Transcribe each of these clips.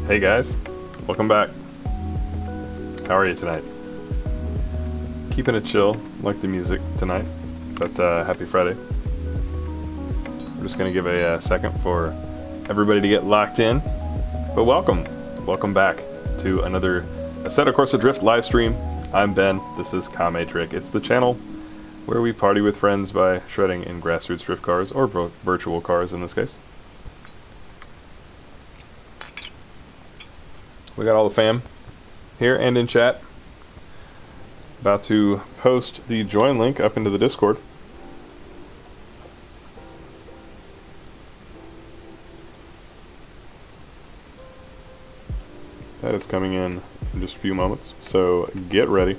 Hey guys, welcome back. How are you tonight? Keeping it chill, like the music tonight, but happy Friday. I'm just going to give a second for everybody to get locked in, but welcome back to another Assetto Corsa Drift live stream. I'm Ben, this is Kame Trick. It's the channel where we party with friends by shredding in grassroots drift cars, or virtual cars in this case. We got all the fam here and in chat. About to post the join link up into the Discord. That is coming in just a few moments, so get ready.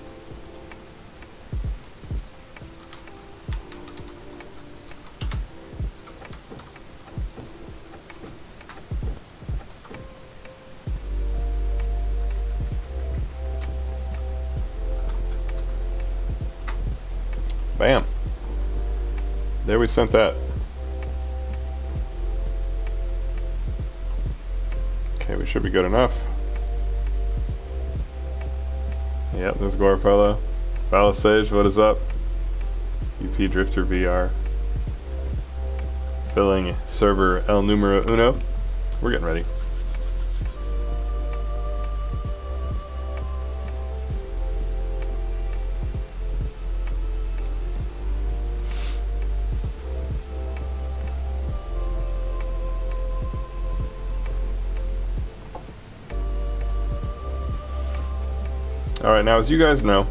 Bam. There we sent that. Okay, we should be good enough. Yep, there's Gorfellow. Palisade, what is up? UP Drifter VR. Filling server El Numero Uno. We're getting ready. Alright, now as you guys know,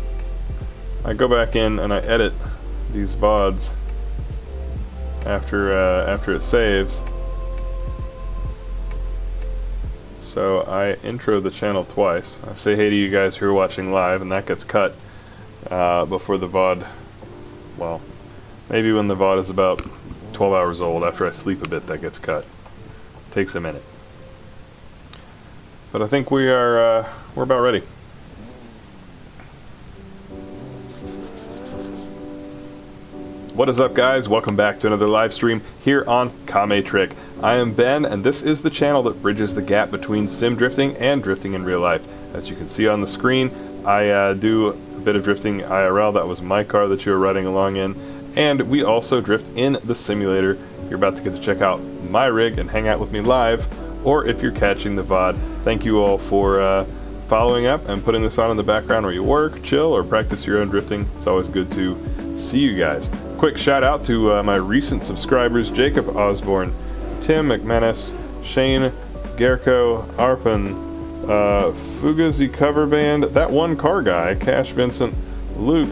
I go back in and I edit these VODs after it saves. So I intro the channel twice. I say hey to you guys who are watching live, and that gets cut before the VOD, well, maybe when the VOD is about 12 hours old, after I sleep a bit, that gets cut. Takes a minute. But I think we're about ready. What is up, guys? Welcome back to another live stream here on Kame Trick. I am Ben, and this is the channel that bridges the gap between sim drifting and drifting in real life. As you can see on the screen, I do a bit of drifting IRL. That was my car that you were riding along in, and we also drift in the simulator. You're about to get to check out my rig and hang out with me live, or if you're catching the VOD, thank you all for following up and putting this on in the background where you work, chill, or practice your own drifting. It's always good to see you guys. Quick shout out to my recent subscribers: Jacob Osborne, Tim McManus, Shane Gerko, Arpan, Fugazi Cover Band, That One Car Guy, Cash Vincent, Luke,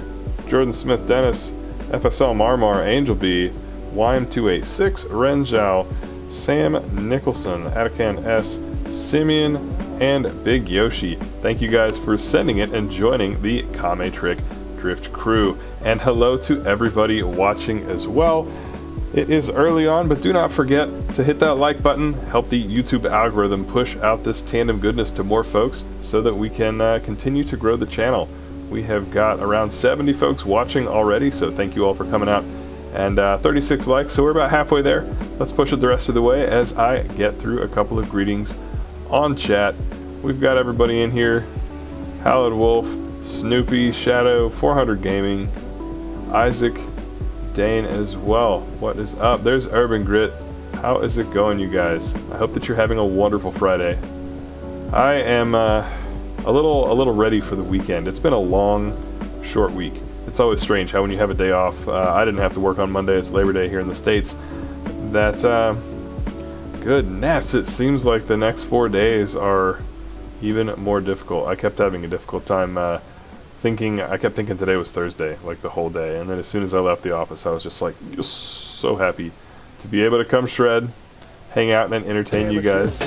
Jordan Smith Dennis, FSL Marmar, Angel B, Wyme286, Ren Zhao, Sam Nicholson, Atakan S, Simeon, and Big Yoshi. Thank you guys for sending it and joining the Kame Trick Drift crew. And hello to everybody watching as well. It is early on, but do not forget to hit that like button, help the YouTube algorithm push out this tandem goodness to more folks so that we can continue to grow the channel. We have got around 70 folks watching already, so thank you all for coming out. And 36 likes, so we're about halfway there. Let's push it the rest of the way as I get through a couple of greetings on chat. We've got everybody in here: Hallowed Wolf, Snoopy, Shadow, 400 Gaming, Isaac, Dane as well. What is up? There's Urban Grit. How is it going, you guys? I hope that you're having a wonderful Friday. I am a little ready for the weekend. It's been a long, short week. It's always strange how when you have a day off, I didn't have to work on Monday, it's Labor Day here in the States, that, goodness, it seems like the next 4 days are even more difficult. I kept having a difficult time I kept thinking today was Thursday, like the whole day, and then as soon as I left the office, I was just like, so happy to be able to come shred, hang out, and entertain you guys.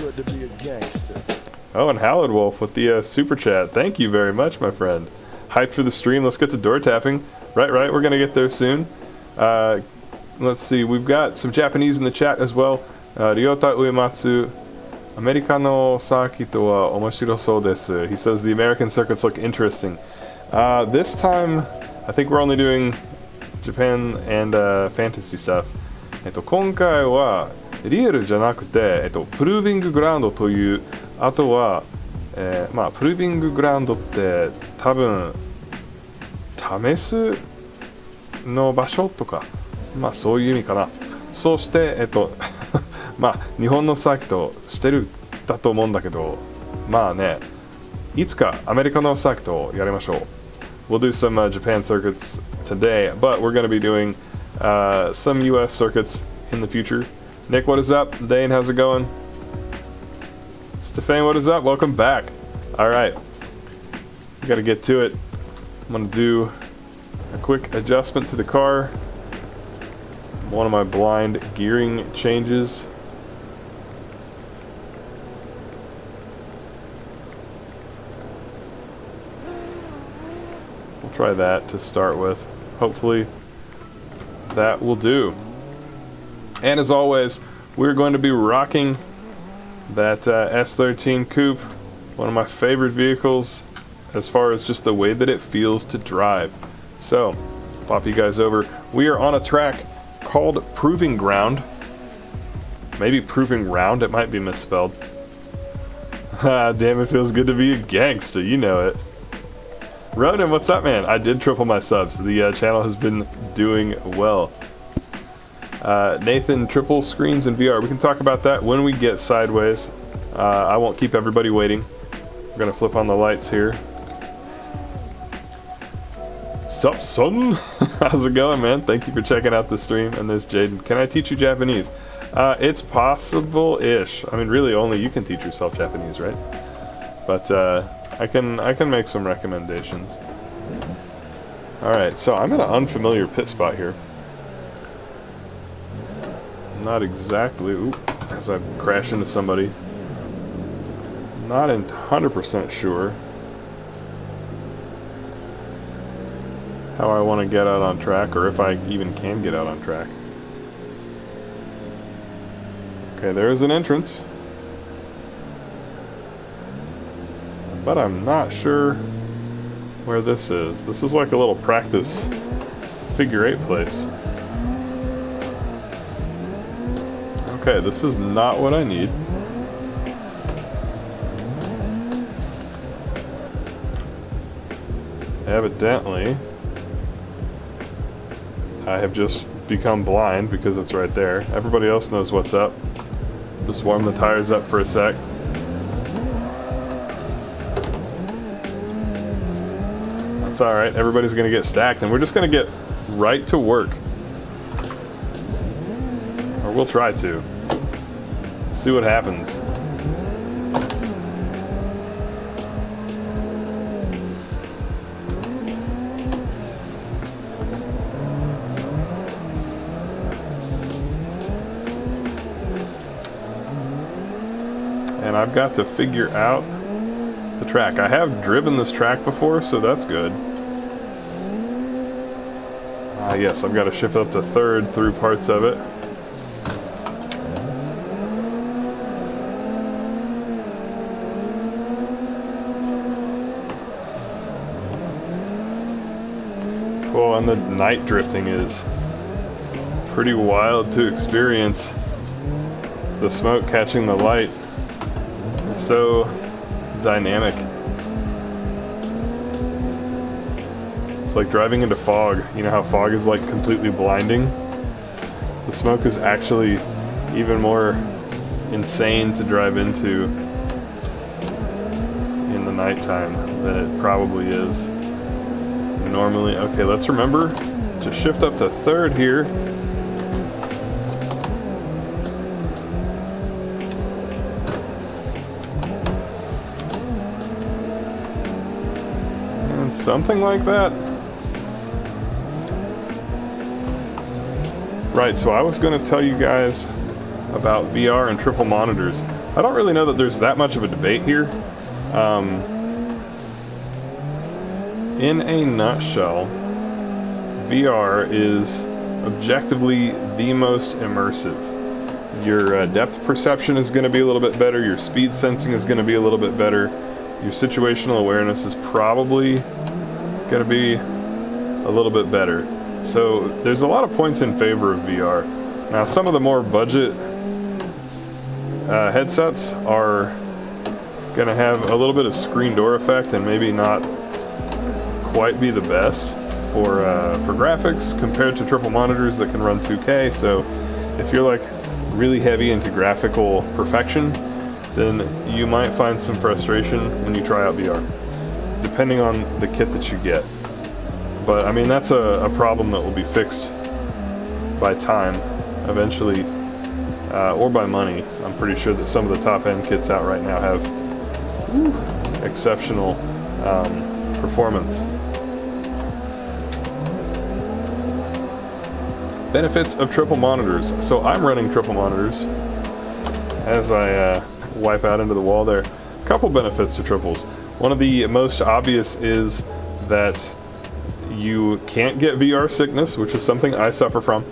Oh, and Hallowed Wolf with the super chat. Thank you very much, my friend. Hyped for the stream. Let's get to door tapping. Right, we're gonna get there soon. Let's see, we've got some Japanese in the chat as well. Ryota Uematsu. Americano Sakito wa omoshiro sou desu. He says the American circuits look interesting. This time, I think we're only doing Japan and fantasy stuff. 今回はリアルじゃなくて、プルービンググラウンドというあとは、まあプルービンググラウンドって多分試すの場所とか、まあそういう意味かな。そしてまあ日本のサーキットしてるだと思うんだけど、まあね、いつかアメリカのサーキットをやりましょう。We'll do some Japan circuits today, but we're going to be doing some US circuits in the future. Nick, what is up? Dane, how's it going? Stefan, what is up? Welcome back. All right, we got to get to it. I'm going to do a quick adjustment to the car. One of my blind gearing changes. We'll try that to start with. Hopefully that will do. And as always, we're going to be rocking that S13 Coupe, one of my favorite vehicles as far as just the way that it feels to drive. So, pop you guys over. We are on a track called Proving Ground. Maybe Proving Round, it might be misspelled. Ah, damn, it feels good to be a gangster, you know it. Ronan, what's up, man? I did triple my subs. The channel has been doing well. Nathan, triple screens in VR. We can talk about that when we get sideways. I won't keep everybody waiting. We're gonna flip on the lights here. Sup, son? How's it going, man? Thank you for checking out the stream. And there's Jaden. Can I teach you Japanese? It's possible-ish. I mean, really, only you can teach yourself Japanese, right? But I can make some recommendations. All right, so I'm in an unfamiliar pit spot here. Not exactly. Oop, as I crash into somebody. Not 100% sure how I want to get out on track, or if I even can get out on track. Okay, there's an entrance. But I'm not sure where this is. This is like a little practice figure 8 place. Okay, this is not what I need. Evidently, I have just become blind because it's right there. Everybody else knows what's up. Just warm the tires up for a sec. That's alright, everybody's gonna get stacked and we're just gonna get right to work. Or we'll try to. See what happens. And I've got to figure out the track. I have driven this track before, so that's good. Yes, I've got to shift up to third through parts of it. Cool, and the night drifting is pretty wild to experience. The smoke catching the light. So dynamic. It's like driving into fog. You know how fog is like completely blinding? The smoke is actually even more insane to drive into in the nighttime than it probably is normally. Okay, let's remember to shift up to third here. Something like that. Right, so I was going to tell you guys about VR and triple monitors. I don't really know that there's that much of a debate here. In a nutshell, VR is objectively the most immersive. Your depth perception is going to be a little bit better, your speed sensing is going to be a little bit better, your situational awareness is probably going to be a little bit better. So there's a lot of points in favor of VR. Now some of the more budget headsets are Gonna have a little bit of screen door effect and maybe not quite be the best for graphics compared to triple monitors that can run 2K. So if you're like really heavy into graphical perfection, then you might find some frustration when you try out VR, depending on the kit that you get. But I mean, that's a problem that will be fixed by time eventually, or by money. I'm pretty sure that some of the top end kits out right now have exceptional performance. Benefits of triple monitors. So I'm running triple monitors as I wipe out into the wall there. A couple benefits to triples. One of the most obvious is that you can't get VR sickness, which is something I suffer from.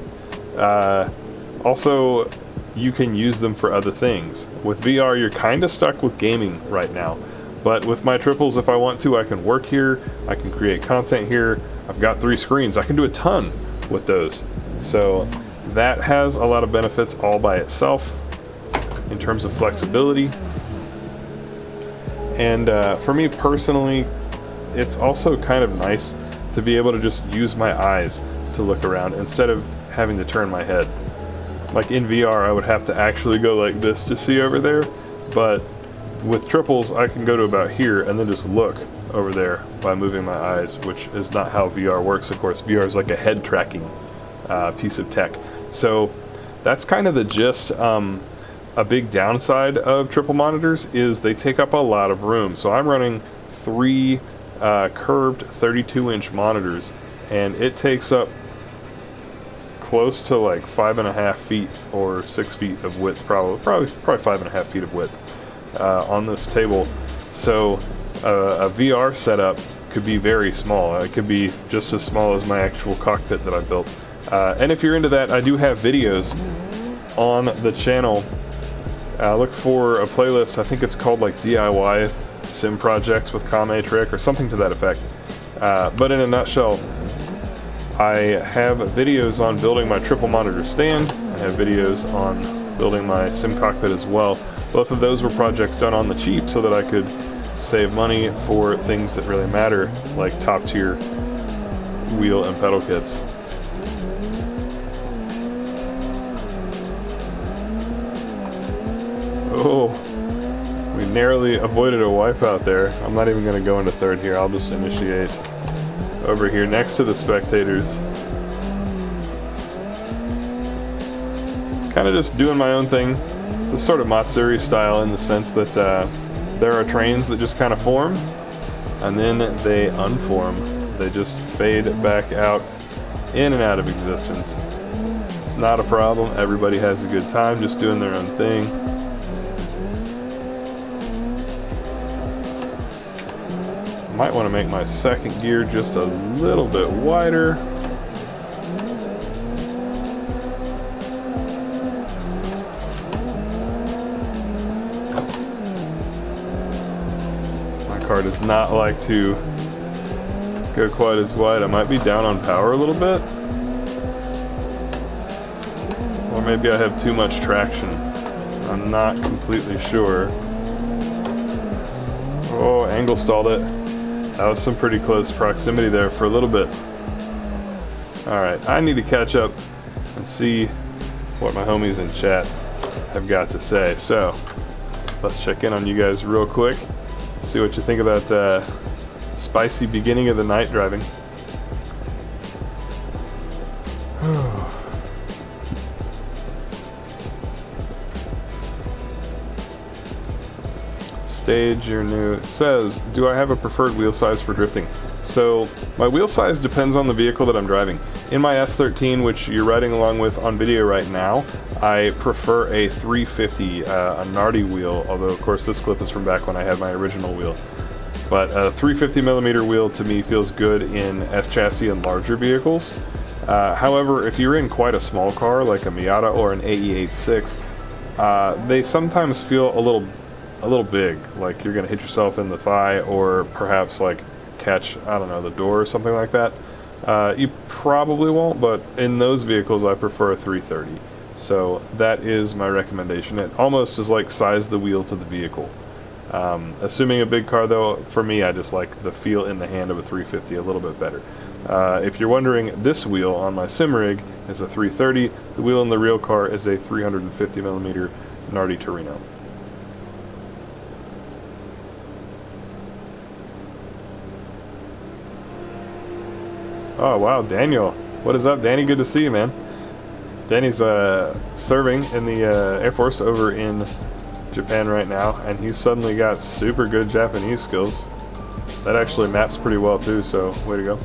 Also, you can use them for other things. With VR, you're kind of stuck with gaming right now. But with my triples, if I want to, I can work here, I can create content here. I've got 3 screens. I can do a ton with those. So that has a lot of benefits all by itself in terms of flexibility. And for me personally, it's also kind of nice to be able to just use my eyes to look around instead of having to turn my head. Like in VR, I would have to actually go like this to see over there, but with triples, I can go to about here and then just look over there by moving my eyes, which is not how VR works, of course. VR is like a head tracking piece of tech. So that's kind of the gist. A big downside of triple monitors is they take up a lot of room. So I'm running 3 curved 32-inch monitors, and it takes up close to like 5.5 feet or 6 feet of width, probably 5.5 feet of width on this table. So a VR setup could be very small. It could be just as small as my actual cockpit that I built. And if you're into that, I do have videos on the channel. Look for a playlist. I think it's called like DIY Sim Projects with Kame Trick or something to that effect. But in a nutshell, I have videos on building my triple monitor stand. I have videos on building my sim cockpit as well. Both of those were projects done on the cheap so that I could save money for things that really matter, like top tier wheel and pedal kits. Oh, we narrowly avoided a wipeout there. I'm not even going to go into third here. I'll just initiate over here next to the spectators. Kind of just doing my own thing. This sort of Matsuri style in the sense that there are trains that just kind of form and then they unform. They just fade back out, in and out of existence. It's not a problem. Everybody has a good time just doing their own thing. Might want to make my second gear just a little bit wider. My car does not like to go quite as wide. I might be down on power a little bit. Or maybe I have too much traction. I'm not completely sure. Oh, angle stalled it. That was some pretty close proximity there for a little bit. Alright, I need to catch up and see what my homies in chat have got to say. So, let's check in on you guys real quick. See what you think about spicy beginning of the night driving. Stage, you're new. It says, do I have a preferred wheel size for drifting? So my wheel size depends on the vehicle that I'm driving. In my S13, which you're riding along with on video right now, I prefer a 350, a Nardi wheel, although of course this clip is from back when I had my original wheel. But a 350mm wheel to me feels good in S-chassis and larger vehicles. However, if you're in quite a small car like a Miata or an AE86, they sometimes feel a little big, like you're gonna hit yourself in the thigh or perhaps like catch, I don't know, the door or something like that. You probably won't, but in those vehicles I prefer a 330. So that is my recommendation. It almost is like size the wheel to the vehicle. Assuming a big car though, for me I just like the feel in the hand of a 350 a little bit better. If you're wondering, this wheel on my sim rig is a 330, the wheel in the real car is a 350mm Nardi Torino. Oh wow, Daniel. What is up, Danny? Good to see you, man. Danny's serving in the Air Force over in Japan right now, and he's suddenly got super good Japanese skills. That actually maps pretty well too, so way to go.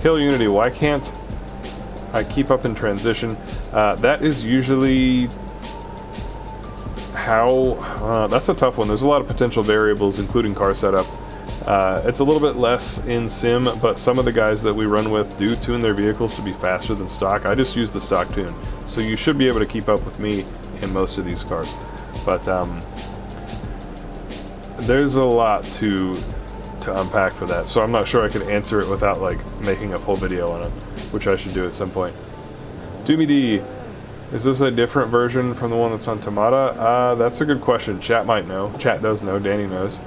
Kill Unity, why can't I keep up in transition? That is usually how... that's a tough one. There's a lot of potential variables, including car setup. It's a little bit less in sim, but some of the guys that we run with do tune their vehicles to be faster than stock. I just use the stock tune, so you should be able to keep up with me in most of these cars. But there's a lot to unpack for that, so I'm not sure I could answer it without like making a full video on it, which I should do at some point. Doomy D, is this a different version from the one that's on Tamada? That's a good question. Chat might know. Chat does know. Danny knows.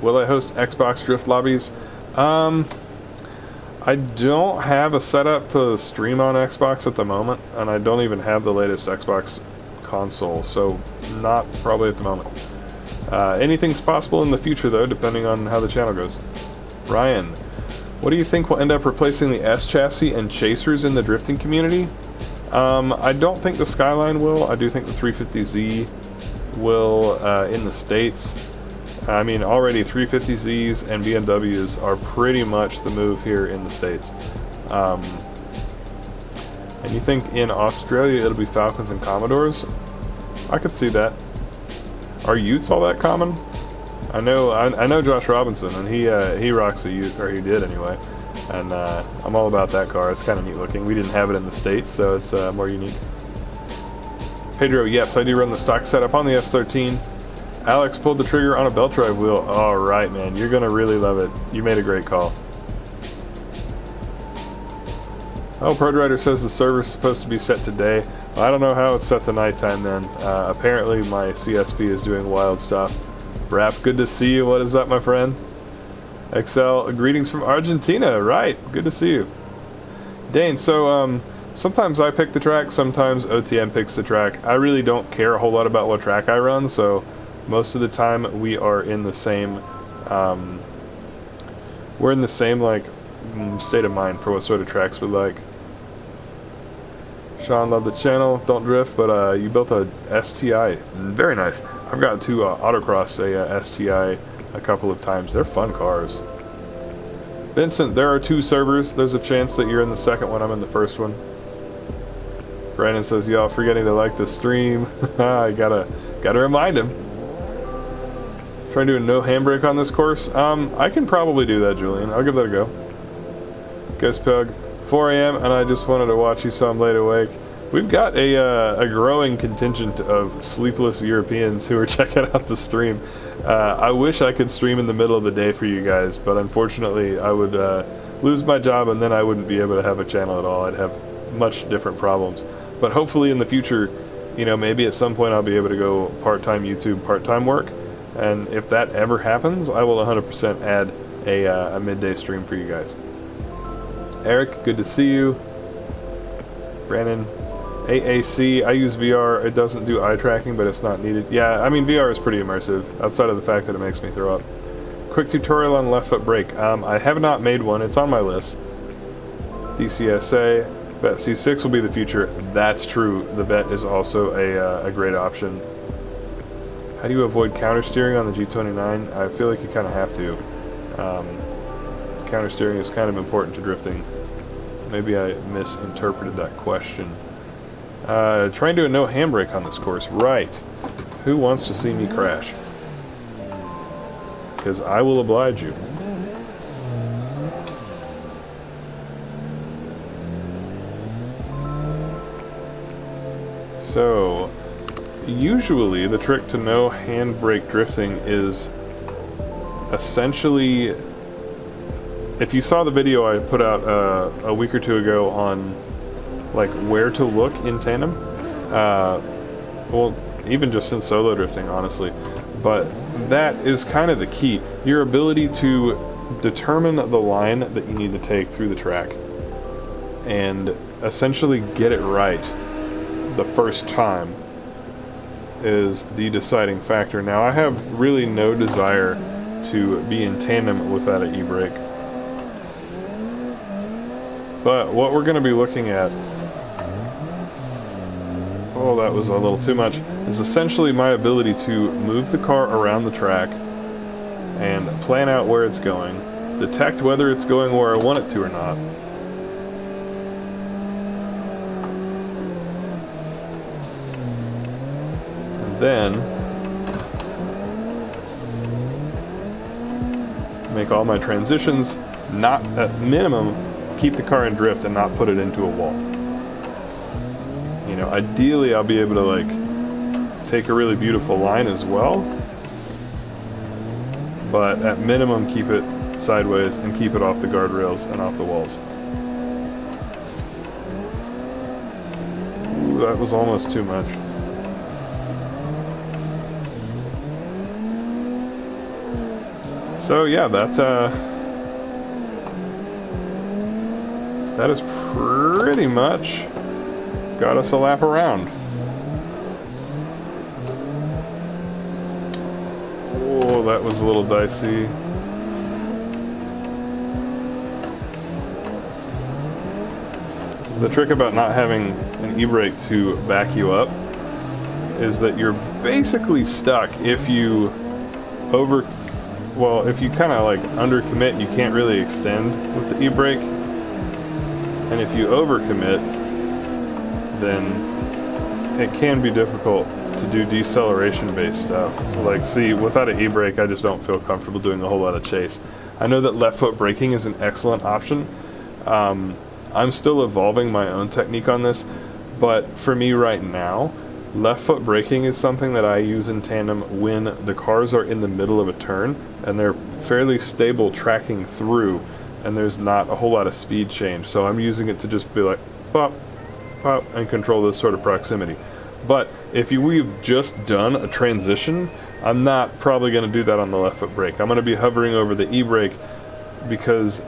Will I host Xbox Drift Lobbies? I don't have a setup to stream on Xbox at the moment, and I don't even have the latest Xbox console, so not probably at the moment. Anything's possible in the future, though, depending on how the channel goes. Ryan, what do you think will end up replacing the S chassis and chasers in the drifting community? I don't think the Skyline will. I do think the 350Z will in the States. I mean, already 350Zs and BMWs are pretty much the move here in the States. And you think in Australia it'll be Falcons and Commodores? I could see that. Are Utes all that common? I know Josh Robinson, and he rocks a Ute, or he did anyway. And I'm all about that car. It's kind of neat looking. We didn't have it in the States, so it's more unique. Pedro, yes, I do run the stock setup on the S13. Alex pulled the trigger on a belt drive wheel. All right, man, you're gonna really love it. You made a great call. Oh, ProDrider says the server's supposed to be set today. I don't know how it's set to nighttime then. Apparently my CSP is doing wild stuff. Rap, good to see you. What is up, my friend? Excel, greetings from Argentina. Right, good to see you. Dane, so sometimes I pick the track, sometimes OTM picks the track. I really don't care a whole lot about what track I run, so most of the time we are in the same like state of mind for what sort of tracks we like. Sean, love the channel. Don't drift, but you built a STI. Very nice. I've gotten to autocross a STI a couple of times. They're fun cars. Vincent, there are 2 servers. There's a chance that you're in the second one. I'm in the first one. Brandon says, y'all forgetting to like the stream. I gotta remind him. Trying to do a no handbrake on this course? I can probably do that, Julian. I'll give that a go. Guess Pug, 4 a.m. and I just wanted to watch you, so I'm late awake. We've got a growing contingent of sleepless Europeans who are checking out the stream. I wish I could stream in the middle of the day for you guys, but unfortunately I would lose my job and then I wouldn't be able to have a channel at all. I'd have much different problems. But hopefully in the future, you know, maybe at some point I'll be able to go part-time YouTube, part-time work. And if that ever happens, I will 100% add a midday stream for you guys. Eric, good to see you. Brandon, AAC, I use VR. It doesn't do eye tracking, but it's not needed. Yeah, I mean, VR is pretty immersive, outside of the fact that it makes me throw up. Quick tutorial on left foot brake. I have not made one. It's on my list. DCSA. Bet C6 will be the future. That's true. The bet is also a great option. How do you avoid counter steering on the G29? I feel like you kind of have to. Counter steering is kind of important to drifting. Maybe I misinterpreted that question. Trying to do a no handbrake on this course. Right. Who wants to see me crash? Because I will oblige you. So, usually the trick to no handbrake drifting is essentially, if you saw the video I put out a week or two ago on like where to look in tandem, well, even just in solo drifting, honestly. But that is kind of the key. Your ability to determine the line that you need to take through the track and essentially get it right the first time is the deciding factor. Now, I have really no desire to be in tandem without an e-brake. But what we're going to be looking at, oh, that was a little too much, is essentially my ability to move the car around the track and plan out where it's going, detect whether it's going where I want it to or not, and then make all my transitions, not at minimum, keep the car in drift and not put it into a wall. You know, ideally I'll be able to like take a really beautiful line as well, but at minimum keep it sideways and keep it off the guardrails and off the walls. Ooh, that was almost too much. So yeah, that has pretty much got us a lap around. Oh, that was a little dicey. The trick about not having an e-brake to back you up is that you're basically stuck if you if you kind of like undercommit, you can't really extend with the e-brake. And if you overcommit, then it can be difficult to do deceleration-based stuff. Like, see, without an e-brake, I just don't feel comfortable doing a whole lot of chase. I know that left foot braking is an excellent option. I'm still evolving my own technique on this, but for me right now, left foot braking is something that I use in tandem when the cars are in the middle of a turn and they're fairly stable tracking through and there's not a whole lot of speed change. So I'm using it to just be like, pop, pop, and control this sort of proximity. But if we've just done a transition, I'm not probably going to do that on the left foot brake. I'm going to be hovering over the e-brake because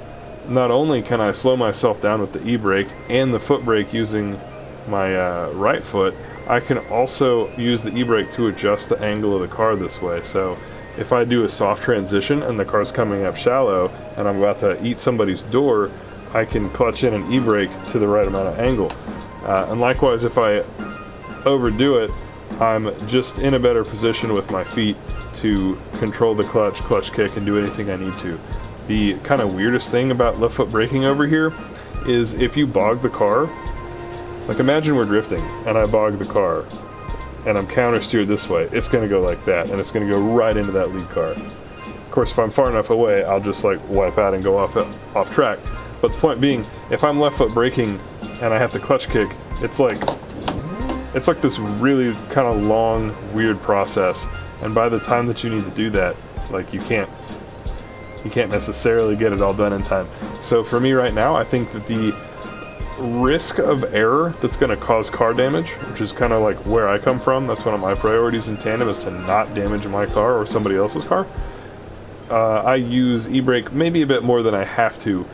not only can I slow myself down with the e-brake and the foot brake using my right foot, I can also use the e-brake to adjust the angle of the car this way. So if I do a soft transition and the car's coming up shallow and I'm about to eat somebody's door, I can clutch in an e-brake to the right amount of angle. And likewise, if I overdo it, I'm just in a better position with my feet to control the clutch kick, and do anything I need to. The kind of weirdest thing about left foot braking over here is if you bog the car, like imagine we're drifting and I bog the car and I'm counter steered this way, it's going to go like that and it's going to go right into that lead car. Of course, if I'm far enough away, I'll just like wipe out and go off track. But the point being, if I'm left foot braking and I have to clutch kick, it's like this really kind of long, weird process. And by the time that you need to do that, like you can't necessarily get it all done in time. So for me right now, I think that the risk of error that's going to cause car damage, which is kind of like where I come from, that's one of my priorities in tandem, is to not damage my car or somebody else's car. I use e-brake maybe a bit more than I have to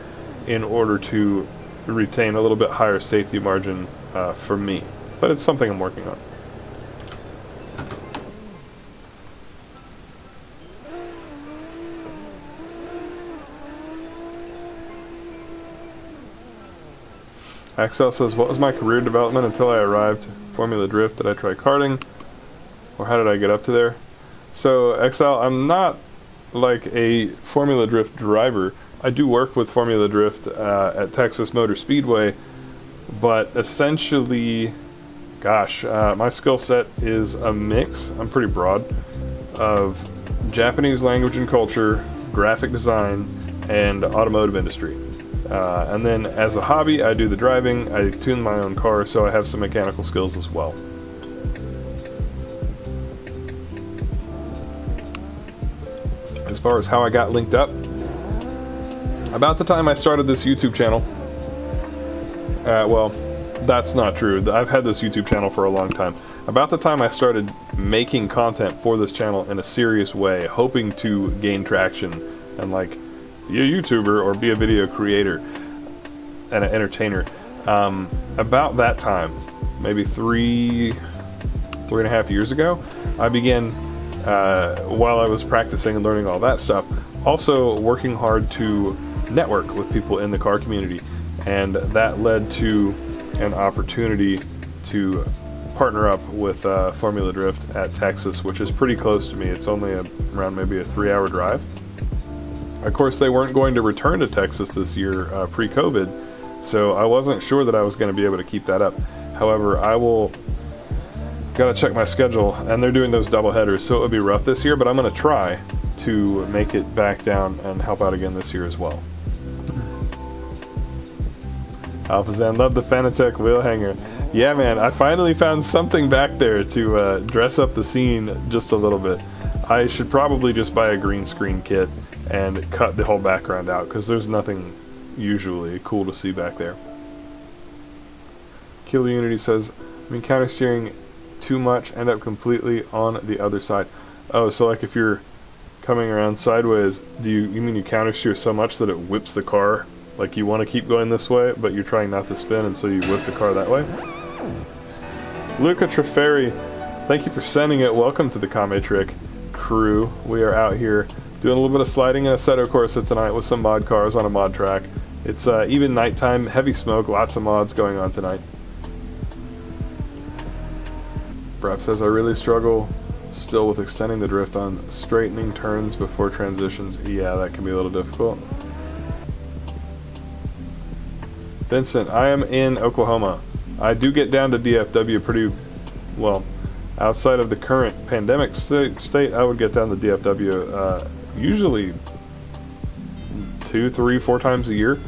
in order to retain a little bit higher safety margin for me. But it's something I'm working on. Axel says, what was my career development until I arrived? Formula Drift, did I try karting? Or how did I get up to there? So, Axel, I'm not like a Formula Drift driver. I do work with Formula Drift at Texas Motor Speedway, but essentially, gosh, my skill set is a mix, I'm pretty broad, of Japanese language and culture, graphic design, and automotive industry. And then as a hobby, I do the driving, I tune my own car, so I have some mechanical skills as well. As far as how I got linked up, about the time I started this YouTube channel, well, that's not true. I've had this YouTube channel for a long time. about the time I started making content for this channel in a serious way, hoping to gain traction and like be a YouTuber or be a video creator and an entertainer. About that time, maybe three and a half years ago, I began, while I was practicing and learning all that stuff, also working hard to network with people in the car community, and that led to an opportunity to partner up with Formula Drift at Texas, which is pretty close to me. It's only around maybe a 3-hour drive. Of course, they weren't going to return to Texas this year pre-COVID, so I wasn't sure that I was going to be able to keep that up. However, gotta check my schedule, and they're doing those double headers, so it would be rough this year, but I'm going to try to make it back down and help out again this year as well. Alphazan, love the Fanatec wheel hanger. Yeah, man, I finally found something back there to dress up the scene just a little bit. I should probably just buy a green screen kit and cut the whole background out, because there's nothing usually cool to see back there. Killer Unity says, I mean, counter steering too much, end up completely on the other side. Oh, so like if you're coming around sideways, you mean you counter steer so much that it whips the car? Like you want to keep going this way, but you're trying not to spin, and so you whip the car that way? Luca Treferi, thank you for sending it. Welcome to the Kame Trick crew. We are out here doing a little bit of sliding in Assetto Corsa tonight with some mod cars on a mod track. It's even nighttime, heavy smoke, lots of mods going on tonight. Brap says, I really struggle still with extending the drift on straightening turns before transitions. Yeah, that can be a little difficult. Vincent, I am in Oklahoma. I do get down to DFW pretty well. Outside of the current pandemic state, I would get down to DFW usually 2, 3, 4 times a year.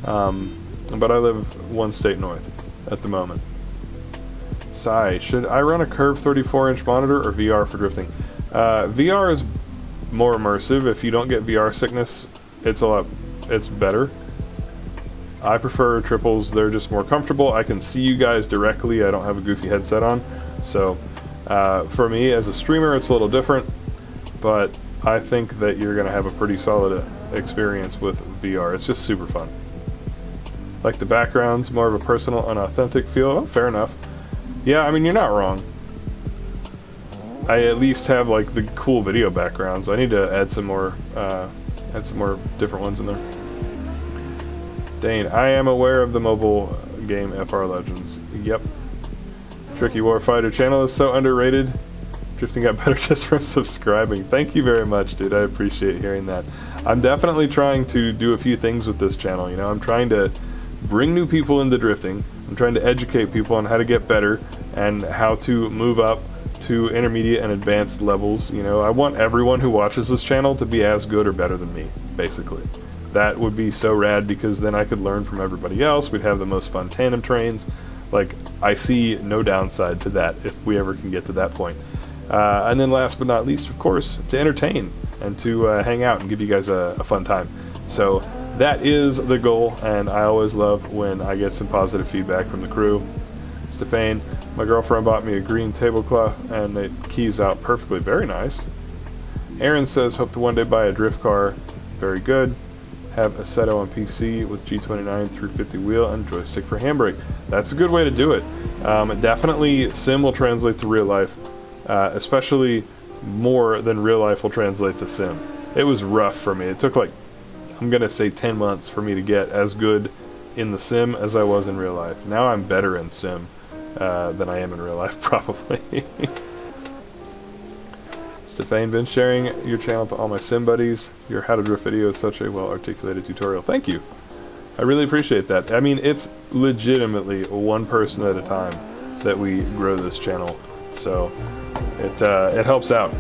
But I live one state north at the moment. Sai, should I run a curved 34-inch monitor or VR for drifting? VR is more immersive. If you don't get VR sickness, it's better. I prefer triples. They're just more comfortable. I can see you guys directly. I don't have a goofy headset on. So for me as a streamer, it's a little different, but I think that you're going to have a pretty solid experience with VR. It's just super fun. Like the backgrounds, more of a personal and authentic feel. Oh, fair enough. Yeah, I mean, you're not wrong. I at least have like the cool video backgrounds. I need to add some more different ones in there. Dane, I am aware of the mobile game FR Legends. Yep. Tricky Warfighter channel is so underrated. Drifting got better just from subscribing. Thank you very much, dude. I appreciate hearing that. I'm definitely trying to do a few things with this channel. You know, I'm trying to bring new people into drifting. I'm trying to educate people on how to get better and how to move up to intermediate and advanced levels. You know, I want everyone who watches this channel to be as good or better than me, basically. That would be so rad, because then I could learn from everybody else. We'd have the most fun tandem trains. Like, I see no downside to that if we ever can get to that point. And then last but not least, of course, to entertain and to hang out and give you guys a fun time. So that is the goal, and I always love when I get some positive feedback from the crew. Stefan, my girlfriend bought me a green tablecloth and it keys out perfectly. Very nice. Aaron says, hope to one day buy a drift car. Very good. Have Assetto on PC with G29 350 wheel and joystick for handbrake. That's a good way to do it. Definitely sim will translate to real life, especially more than real life will translate to sim. It was rough for me. It took like, I'm gonna say 10 months for me to get as good in the sim as I was in real life. Now I'm better in sim than I am in real life, probably. Stefan, been sharing your channel to all my sim buddies. Your how to drift video is such a well-articulated tutorial. Thank you. I really appreciate that. I mean, it's legitimately one person at a time that we grow this channel, so it helps out.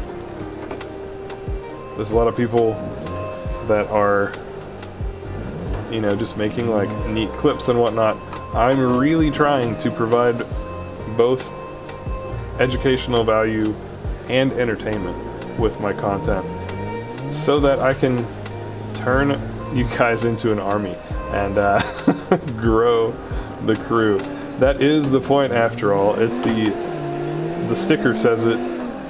There's a lot of people that are, you know, just making like neat clips and whatnot. I'm really trying to provide both educational value and entertainment with my content so that I can turn you guys into an army and grow the crew. That is the point after all. It's the the sticker says it,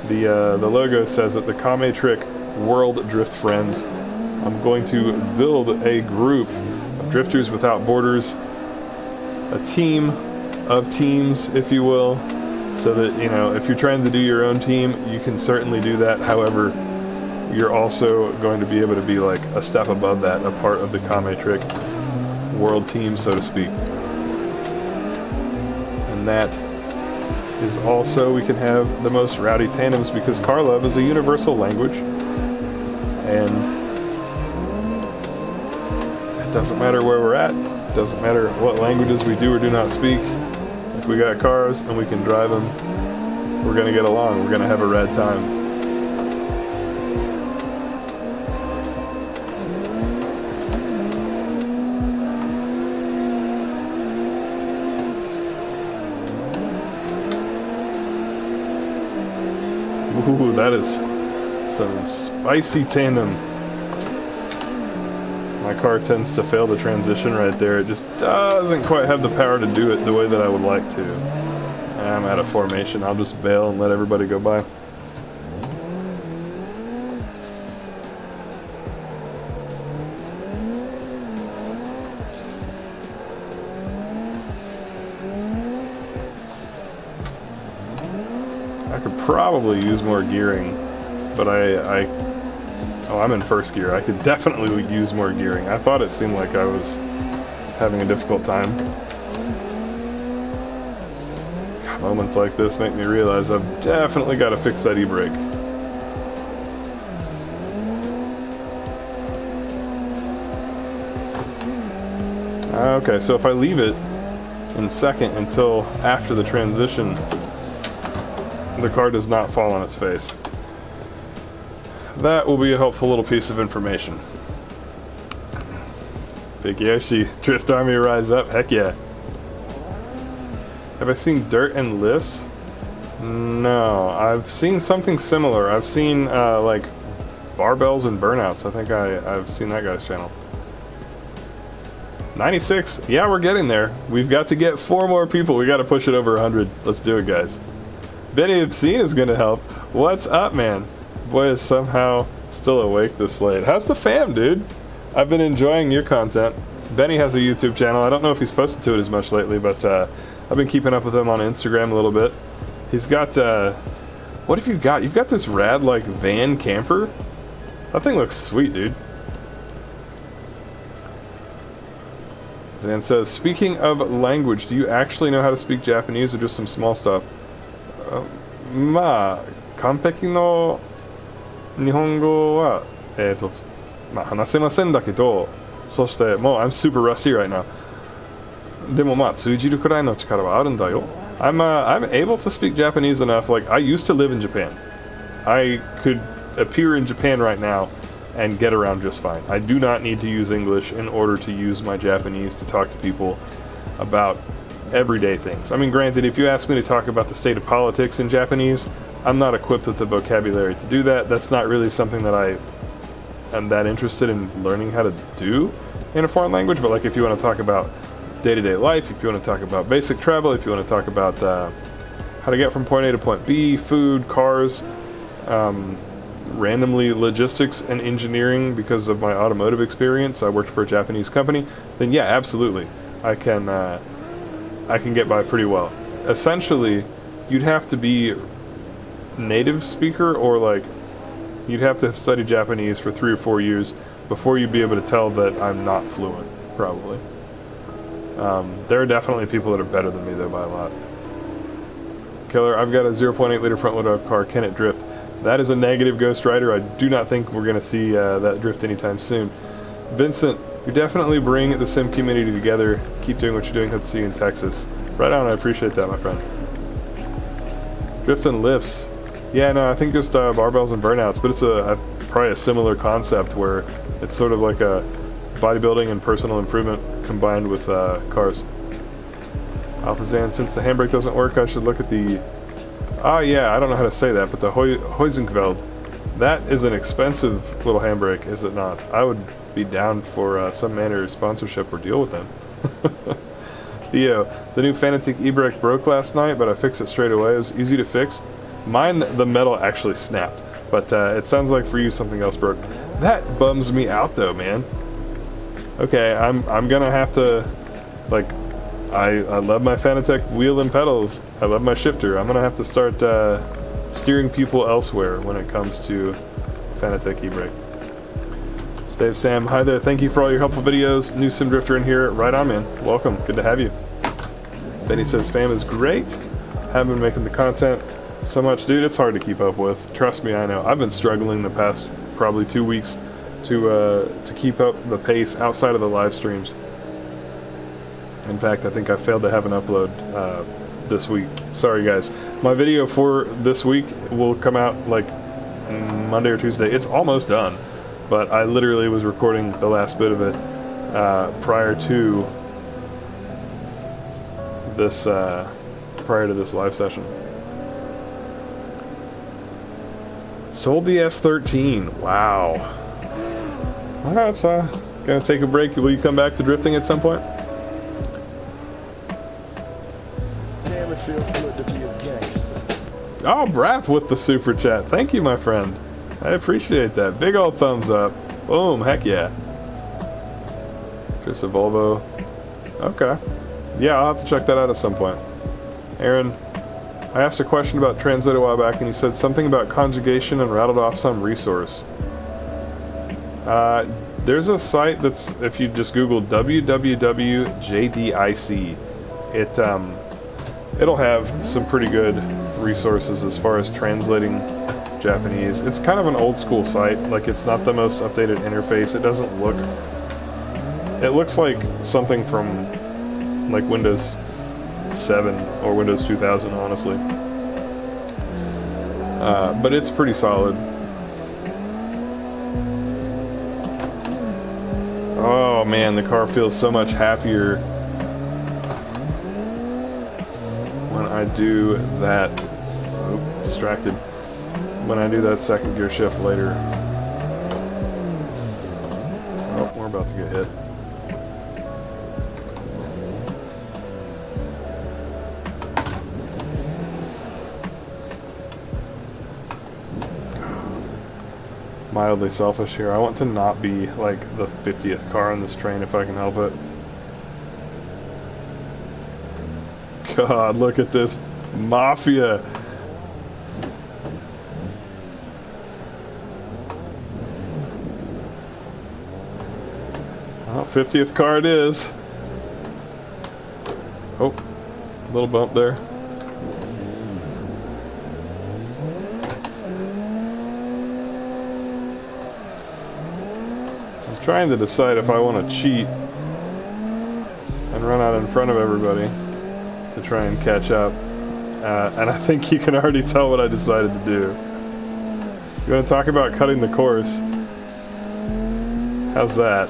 the logo says it, the Kame Trick World Drift Friends. I'm going to build a group of drifters without borders, a team of teams, if you will, so that, you know, if you're trying to do your own team, you can certainly do that. However, you're also going to be able to be like a step above that, a part of the Kame Trick world team, so to speak. And that is also, we can have the most rowdy tandems, because car love is a universal language, and it doesn't matter where we're at, it doesn't matter what languages we do or do not speak. If we got cars and we can drive them, we're gonna get along, we're gonna have a rad time. Ooh, that is some spicy tandem. My car tends to fail the transition right there. It just doesn't quite have the power to do it the way that I would like to. I'm out of formation. I'll just bail and let everybody go by. I could probably use more gearing, but oh, I'm in first gear. I could definitely use more gearing. I thought it seemed like I was having a difficult time. Moments like this make me realize I've definitely got to fix that e-brake. Okay, so if I leave it in second until after the transition, the car does not fall on its face. That will be a helpful little piece of information. Big Yoshi, Drift Army rise up, heck yeah. Have I seen dirt and lifts? No, I've seen something similar. I've seen like barbells and burnouts. I think I've seen that guy's channel. 96, yeah, we're getting there. We've got to get 4 more people. We got to push it over 100. Let's do it, guys. Benny Obscene is going to help. What's up, man? Boy is somehow still awake this late. How's the fam, dude? I've been enjoying your content. Benny has a YouTube channel. I don't know if he's posted to it as much lately, but I've been keeping up with him on Instagram a little bit. He's got, what have you got? You've got this rad, like, van camper? That thing looks sweet, dude. Zan says, speaking of language, do you actually know how to speak Japanese or just some small stuff? まあ、完璧の日本語は、まあ、話せませんだけど、そしてもう I'm super rusty right now. でもまあ通じるくらいの力はあるんだよ. I'm able to speak Japanese enough. Like, I used to live in Japan. I could appear in Japan right now and get around just fine. I do not need to use English in order to use my Japanese to talk to people about everyday things. I mean, granted, if you ask me to talk about the state of politics in Japanese, I'm not equipped with the vocabulary to do that. That's not really something that I am that interested in learning how to do in a foreign language. But like, if you want to talk about day-to-day life, if you want to talk about basic travel, if you want to talk about how to get from point A to point B, food, cars, randomly logistics and engineering, because of my automotive experience, I worked for a Japanese company, then yeah, absolutely, I can get by pretty well. Essentially, you'd have to be native speaker, or like, you'd have to have studied Japanese for 3 or 4 years before you'd be able to tell that I'm not fluent, probably. There are definitely people that are better than me, though, by a lot. Killer, I've got a 0.8 liter front wheel drive car. Can it drift? That is a negative Ghost Rider. I do not think we're going to see that drift anytime soon. Vincent, you definitely bring the sim community together. Keep doing what you're doing. Hope to see you in Texas. Right on, I appreciate that, my friend. Drift and lifts. Yeah, no, I think just barbells and burnouts, but it's probably a similar concept where it's sort of like a bodybuilding and personal improvement combined with cars. Alphazan, since the handbrake doesn't work, I should look at the... Oh yeah, I don't know how to say that, but the Heusinkveld. That is an expensive little handbrake, is it not? I would be down for some manner of sponsorship or deal with them. Theo, the new Fanatec e-brake broke last night, but I fixed it straight away. It was easy to fix. Mine, the metal actually snapped, but it sounds like for you something else broke. That bums me out though, man. Okay, I'm gonna have to, like, I love my Fanatec wheel and pedals. I love my shifter. I'm gonna have to start steering people elsewhere when it comes to Fanatec e-brake. Dave Sam, hi there, thank you for all your helpful videos. New Sim Drifter in here, right on, man. Welcome, good to have you. Benny says, fam is great. Haven't been making the content so much. Dude, it's hard to keep up with. Trust me, I know. I've been struggling the past probably 2 weeks to keep up the pace outside of the live streams. In fact, I think I failed to have an upload this week. Sorry, guys. My video for this week will come out like Monday or Tuesday. It's almost done. But I literally was recording the last bit of it prior to this live session. Sold the S13. Wow. Alright, so gonna take a break. Will you come back to drifting at some point? Damn, it feels good to be a gangster. Oh, Brap with the super chat. Thank you, my friend. I appreciate that. Big old thumbs up. Boom, heck yeah. Just a Volvo. Okay. Yeah, I'll have to check that out at some point. Aaron, I asked a question about Translate a while back and you said something about conjugation and rattled off some resource. There's a site that's, if you just Google www.jdic, it'll have some pretty good resources as far as translating Japanese. It's kind of an old school site, like it's not the most updated interface. It doesn't look, it looks like something from like Windows 7 or Windows 2000, honestly. But it's pretty solid. Oh man, the car feels so much happier when I do that. Oop, distracted. When I do that second gear shift later. Oh, we're about to get hit. Mildly selfish here. I want to not be like the 50th car on this train if I can help it. God, look at this mafia. Well, 50th car it is. Oh, a little bump there. I'm trying to decide if I want to cheat and run out in front of everybody to try and catch up. And I think you can already tell what I decided to do. You want to talk about cutting the course? How's that?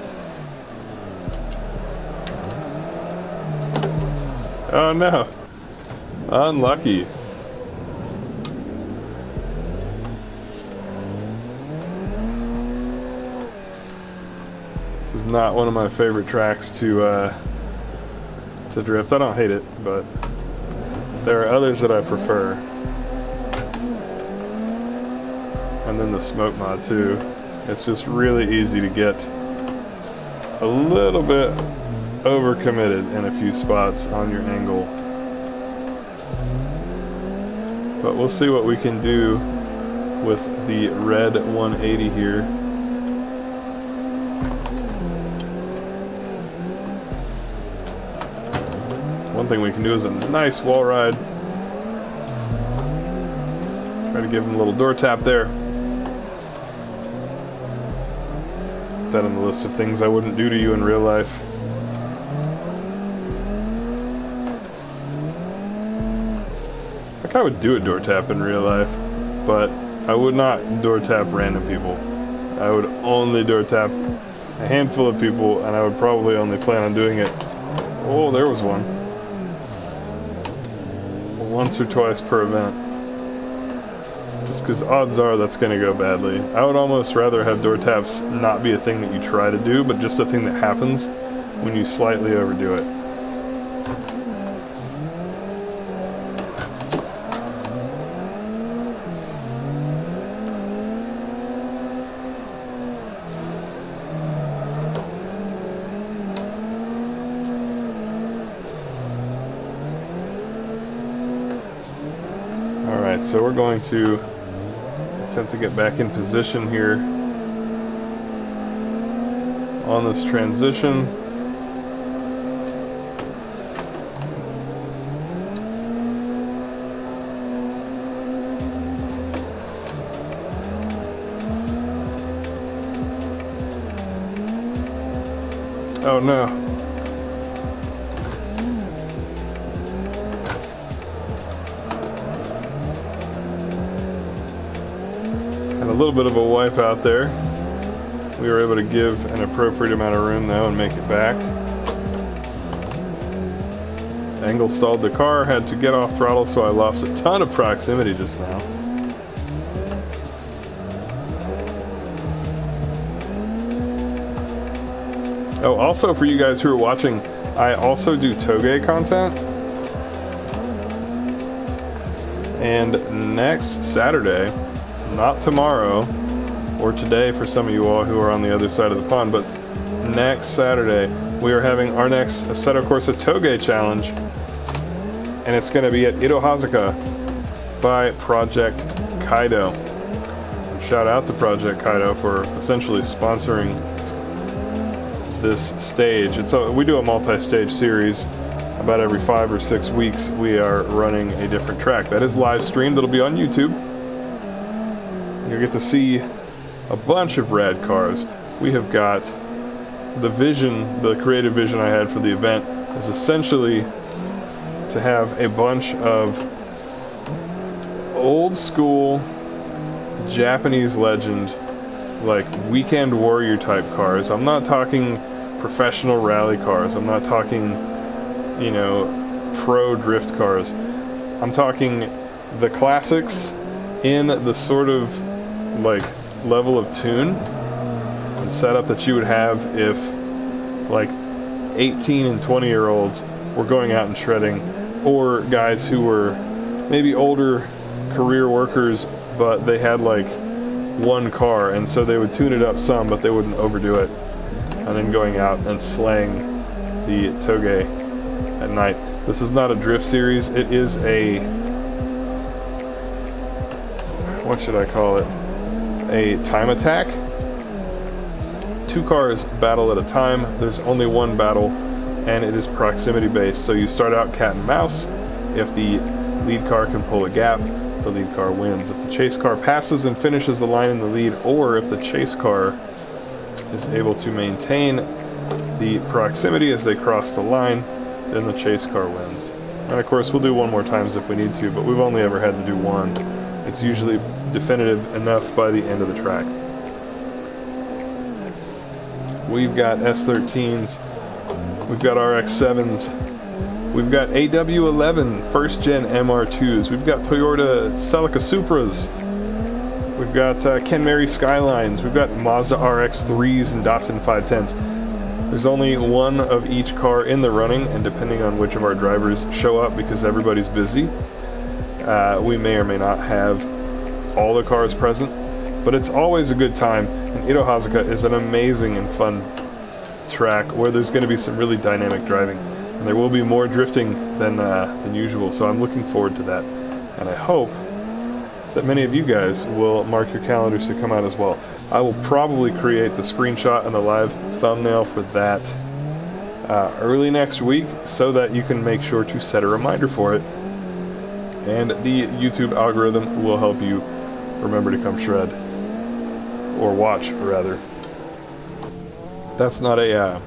Oh no. Unlucky. This is not one of my favorite tracks to drift. I don't hate it, but there are others that I prefer. And then the smoke mod too. It's just really easy to get a little bit overcommitted in a few spots on your angle. But we'll see what we can do with the red 180 here. One thing we can do is a nice wall ride. Try to give him a little door tap there. Put that on the list of things I wouldn't do to you in real life. Like I would do a door tap in real life, but I would not door tap random people. I would only door tap a handful of people, and I would probably only plan on doing it. Oh, there was one. Once or twice per event. Just because odds are that's going to go badly. I would almost rather have door taps not be a thing that you try to do, but just a thing that happens when you slightly overdo it. Alright, so we're going to attempt to get back in position here on this transition. Oh no. Had a little bit of a wipe out there. We were able to give an appropriate amount of room though and make it back. Angle stalled the car, had to get off throttle, so I lost a ton of proximity just now. Oh, also for you guys who are watching, I also do Touge content. And next Saturday, not tomorrow, or today for some of you all who are on the other side of the pond, but next Saturday, we are having our next Assetto Corsa Touge challenge. And it's going to be at Itohazuka by Project Kaido. And shout out to Project Kaido for essentially sponsoring this stage. We do a multi-stage series. About every 5 or 6 weeks we are running a different track. That is live streamed. That'll be on YouTube. You'll get to see a bunch of rad cars. We have got the vision, the creative vision I had for the event is essentially to have a bunch of old school Japanese legend, like weekend warrior type cars. I'm not talking professional rally cars. I'm not talking, you know, pro drift cars. I'm talking the classics in the sort of like level of tune and setup that you would have if like 18 and 20-year-olds were going out and shredding, or guys who were maybe older career workers but they had like one car and so they would tune it up some but they wouldn't overdo it, and then going out and slaying the Touge at night. This is not a drift series. It is a, what should I call it? A time attack. 2 cars battle at a time. There's only one battle, and it is proximity based. So you start out cat and mouse. If the lead car can pull a gap, the lead car wins. If the chase car passes and finishes the line in the lead, or if the chase car is able to maintain the proximity as they cross the line, then the chase car wins. And of course we'll do one more times if we need to, but we've only ever had to do one. It's usually definitive enough by the end of the track. We've got S13s, we've got RX-7s, we've got AW11 first gen MR2s, we've got Toyota Celica Supras, we've got Camber Skylines, we've got Mazda RX-3s and Datsun 510s. There's only one of each car in the running, and depending on which of our drivers show up, because everybody's busy, we may or may not have all the cars present, but it's always a good time. And Itohazuka is an amazing and fun track where there's going to be some really dynamic driving, and there will be more drifting than usual, so I'm looking forward to that, and I hope that many of you guys will mark your calendars to come out as well. I will probably create the screenshot and the live thumbnail for that early next week so that you can make sure to set a reminder for it, and the YouTube algorithm will help you remember to come shred, or watch rather. That's not a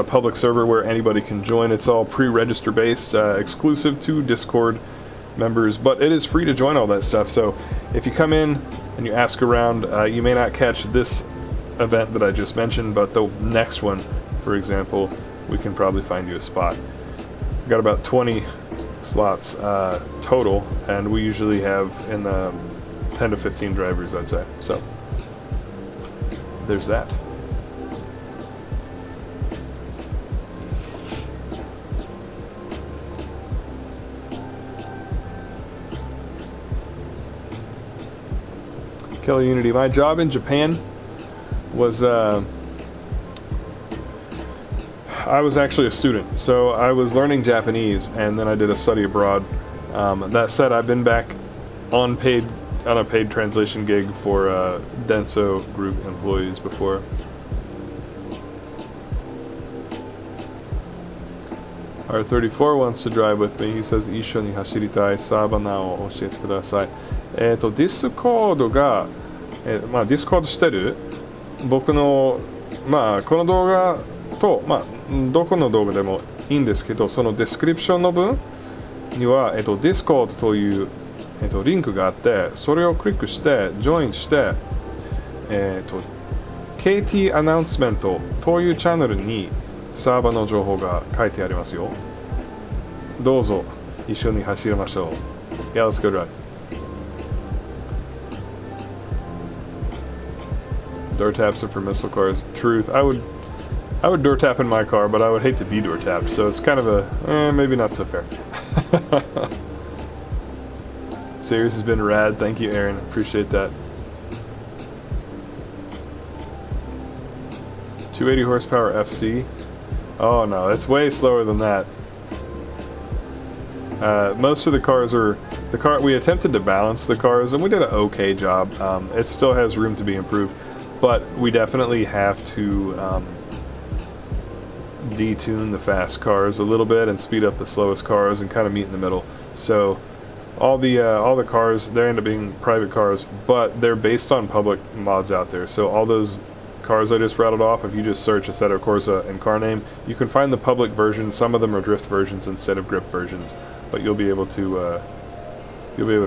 public server where anybody can join. It's all pre-register based, exclusive to Discord members, but it is free to join all that stuff. So if you come in and you ask around, you may not catch this event that I just mentioned, but the next one, for example, we can probably find you a spot. We've got about 20 slots total, and we usually have in the 10 to 15 drivers, I'd say. So there's that. Kelly Unity. My job in Japan was I was actually a student, so I was learning Japanese, and then I did a study abroad. That said, I've been back on a paid translation gig for Denso Group employees before. R34 wants to drive with me. He says, 一緒に走りたいサーバナを教えてください。ディスコードが、まあディスコードしてる僕の、まあこの動画と、まあどこの動画でもいいんですけど、そのディスクリプションの文には、ディスコードという、リンクがあって、それをクリックして、ジョインして、KT アナウンスメントというチャンネルにサーバーの情報が書いてありますよ。どうぞ一緒に走りましょう。Yeah, let's go drive. Door taps are for missile cars. Truth. I would door tap in my car, but I would hate to be door tapped. So it's kind of a maybe not so fair. Series has been rad. Thank you, Aaron. Appreciate that. 280 horsepower FC. Oh no, it's way slower than that. Most of the cars are we attempted to balance the cars, and we did an okay job. It still has room to be improved, but we definitely have to detune the fast cars a little bit and speed up the slowest cars and kind of meet in the middle. So all the cars, they end up being private cars, but they're based on public mods out there. So all those cars I just rattled off, if you just search Assetto Corsa and car name, you can find the public versions. Some of them are drift versions instead of grip versions, but you'll be able to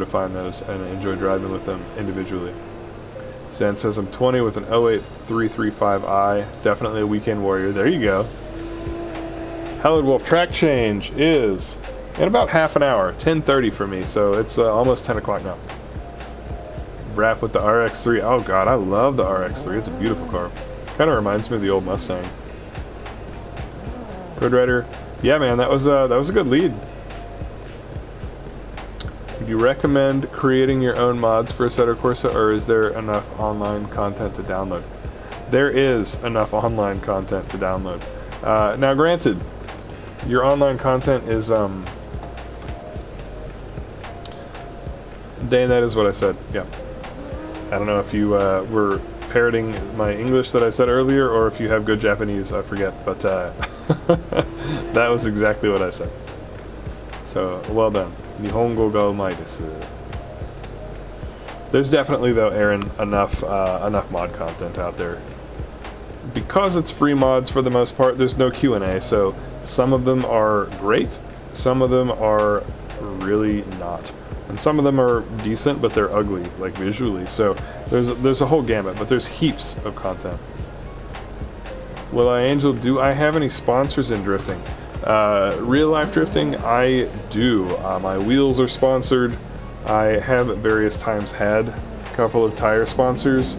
find those and enjoy driving with them individually. Zen says I'm 20 with an 08335i, definitely a weekend warrior. There you go. Hallowed Wolf track change is in about half an hour, 10:30 for me, so it's almost 10 o'clock now. Wrap with the RX-3. Oh god, I love the RX-3. It's a beautiful car. Kind of reminds me of the old Mustang. Road Rider. Yeah, man, that was a good lead. Would you recommend creating your own mods for Assetto Corsa, or is there enough online content to download? There is enough online content to download. Now, granted, your online content is Dane, that is what I said. Yeah. I don't know if you were parroting my English that I said earlier, or if you have good Japanese, I forget, but that was exactly what I said. So, well done. Nihongo ga umai desu. There's definitely, though, Aaron, enough mod content out there. Because it's free mods for the most part, there's no Q&A, so some of them are great, some of them are really not. And some of them are decent, but they're ugly, like visually. So there's a whole gamut, but there's heaps of content. Will I, Angel, do I have any sponsors in drifting? Real life drifting, I do. My wheels are sponsored. I have at various times had a couple of tire sponsors.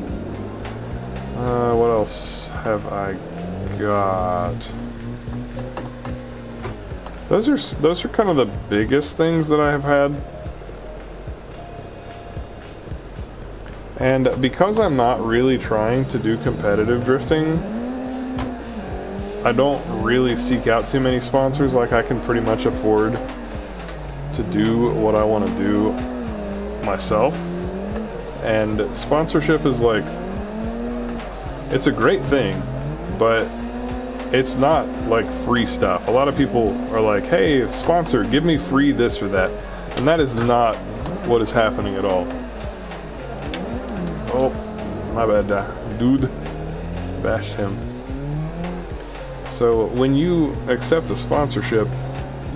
What else have I got? Those are kind of the biggest things that I have had. And because I'm not really trying to do competitive drifting, I don't really seek out too many sponsors. Like, I can pretty much afford to do what I want to do myself. And sponsorship is like, it's a great thing, but it's not like free stuff. A lot of people are like, hey, sponsor, give me free this or that. And that is not what is happening at all. Oh, my bad, dude. Bashed him. So when you accept a sponsorship,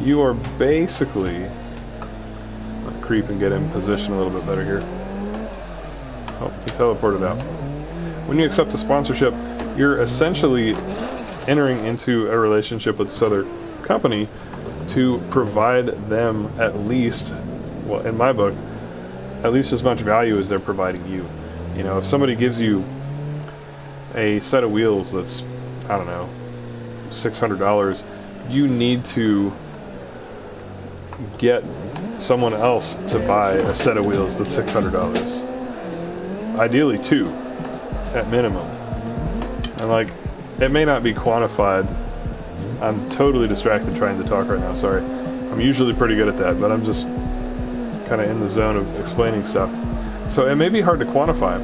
you are basically... I'll creep and get in position a little bit better here. Oh, he teleported out. When you accept a sponsorship, you're essentially entering into a relationship with this other company to provide them at least, well, in my book, at least as much value as they're providing you. You know, if somebody gives you a set of wheels that's, I don't know, $600, you need to get someone else to buy a set of wheels that's $600. ideally 2 at minimum. And like, it may not be quantified. I'm totally distracted trying to talk right now, sorry. I'm usually pretty good at that, but I'm just kind of in the zone of explaining stuff. So it may be hard to quantify.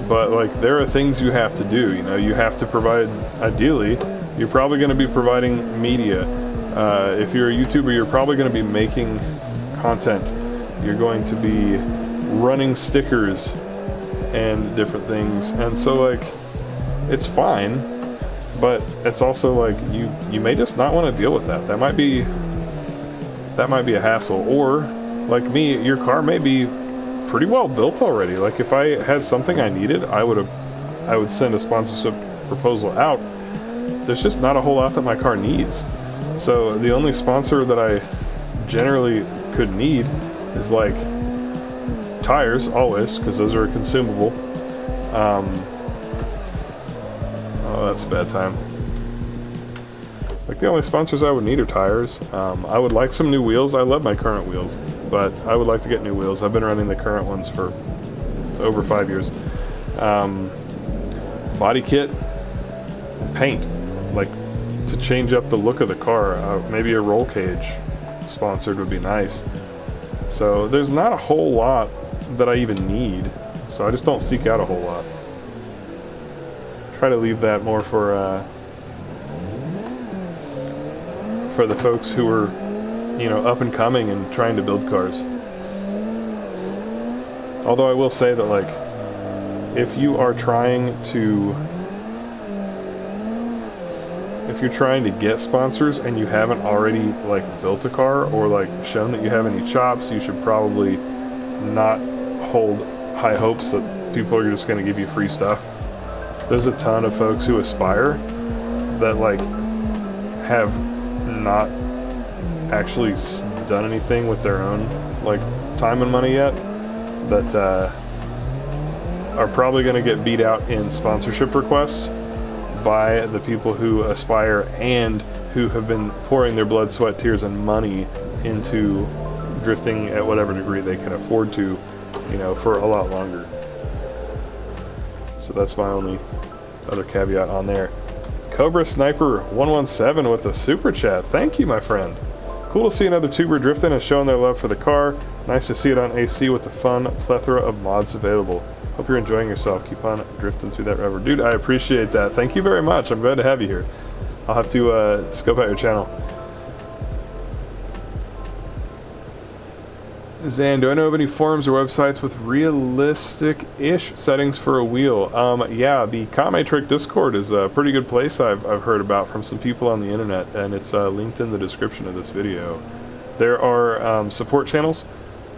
But like, there are things you have to do, you know, you have to provide, ideally, you're probably going to be providing media. If you're a YouTuber, you're probably going to be making content. You're going to be running stickers and different things. And so like, it's fine, but it's also like, you may just not want to deal with that. That might be a hassle. Or like me, your car may be pretty well built already. Like if I had something I needed, I would send a sponsorship proposal out. There's just not a whole lot that my car needs. So the only sponsor that I generally could need is like tires, always, because those are a consumable. Oh, that's a bad time. Like the only sponsors I would need are tires. I would like some new wheels. I love my current wheels, but I would like to get new wheels. I've been running the current ones for over 5 years. Body kit, paint, like to change up the look of the car. Maybe a roll cage sponsored would be nice. So there's not a whole lot that I even need. So I just don't seek out a whole lot. Try to leave that more for the folks who are, you know, up and coming and trying to build cars. Although I will say that, like, if you're trying to get sponsors and you haven't already like built a car or like shown that you have any chops, you should probably not hold high hopes that people are just going to give you free stuff. There's a ton of folks who aspire that like have not actually done anything with their own like time and money yet, that are probably going to get beat out in sponsorship requests by the people who aspire and who have been pouring their blood, sweat, tears, and money into drifting at whatever degree they can afford to, you know, for a lot longer. So that's my only other caveat on there. Cobra Sniper 117 with a super chat. Thank you, my friend. Cool to see another tuber drifting and showing their love for the car. Nice to see it on AC with the fun plethora of mods available. Hope you're enjoying yourself. Keep on drifting through that river. Dude, I appreciate that. Thank you very much. I'm glad to have you here. I'll have to scope out your channel. Zan, do I know of any forums or websites with realistic-ish settings for a wheel? Yeah, the Kame Trick Discord is a pretty good place I've heard about from some people on the internet, and it's linked in the description of this video. There are support channels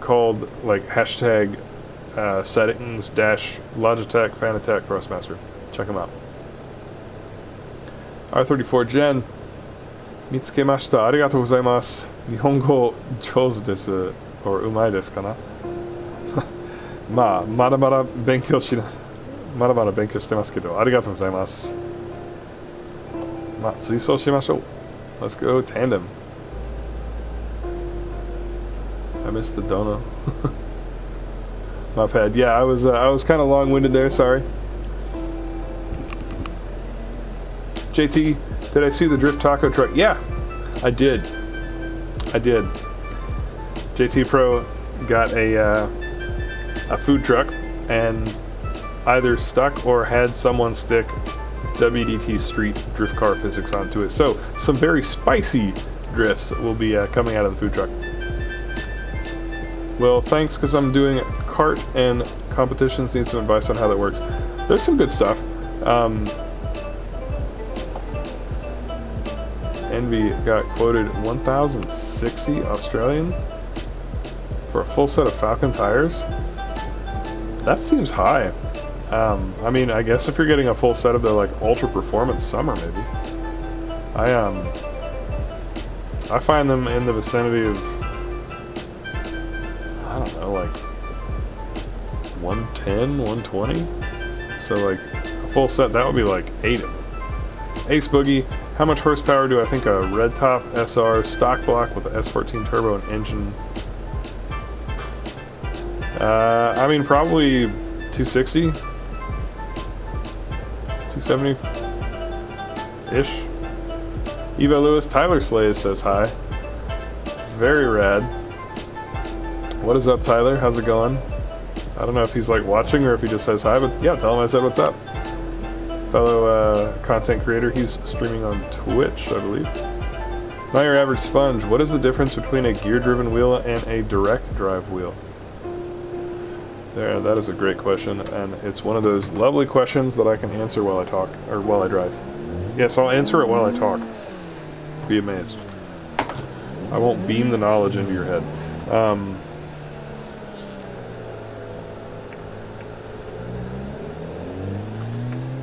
called like hashtag settings Logitech Fanatec Thrustmaster. Check them out. R34 Gen, Mitsukemashita, arigatou gozaimasu. Nihongo jouzu desu, or umai desu kana? まあ、まだまだ勉強してますけど、ありがとうございます。まあ、追走しましょう。Let's go tandem. I missed the dono. My bad. Yeah, I was kind of long-winded there. Sorry. JT, did I see the Drift Taco truck? Yeah, I did. JT Pro got a food truck and either stuck or had someone stick WDT Street drift car physics onto it. So some very spicy drifts will be coming out of the food truck. Well, thanks, because I'm doing kart and competitions. Need some advice on how that works. There's some good stuff. Envy got quoted 1,060 Australian for a full set of Falcon tires. That seems high. I mean, I guess if you're getting a full set of their like ultra performance summer, maybe. I find them in the vicinity of, I don't know, like 110, 120. So like a full set, that would be like 8 of them. Ace Boogie, how much horsepower do I think a red top SR stock block with a S14 turbo and engine I mean, probably 260, 270-ish. Eva Lewis, Tyler Slays says hi. Very rad. What is up, Tyler? How's it going? I don't know if he's like watching or if he just says hi, but yeah, tell him I said what's up. Fellow content creator, he's streaming on Twitch, I believe. Not your average sponge. What is the difference between a gear-driven wheel and a direct drive wheel? There, that is a great question, and it's one of those lovely questions that I can answer while I talk, or while I drive. Yes, I'll answer it while I talk. Be amazed. I won't beam the knowledge into your head.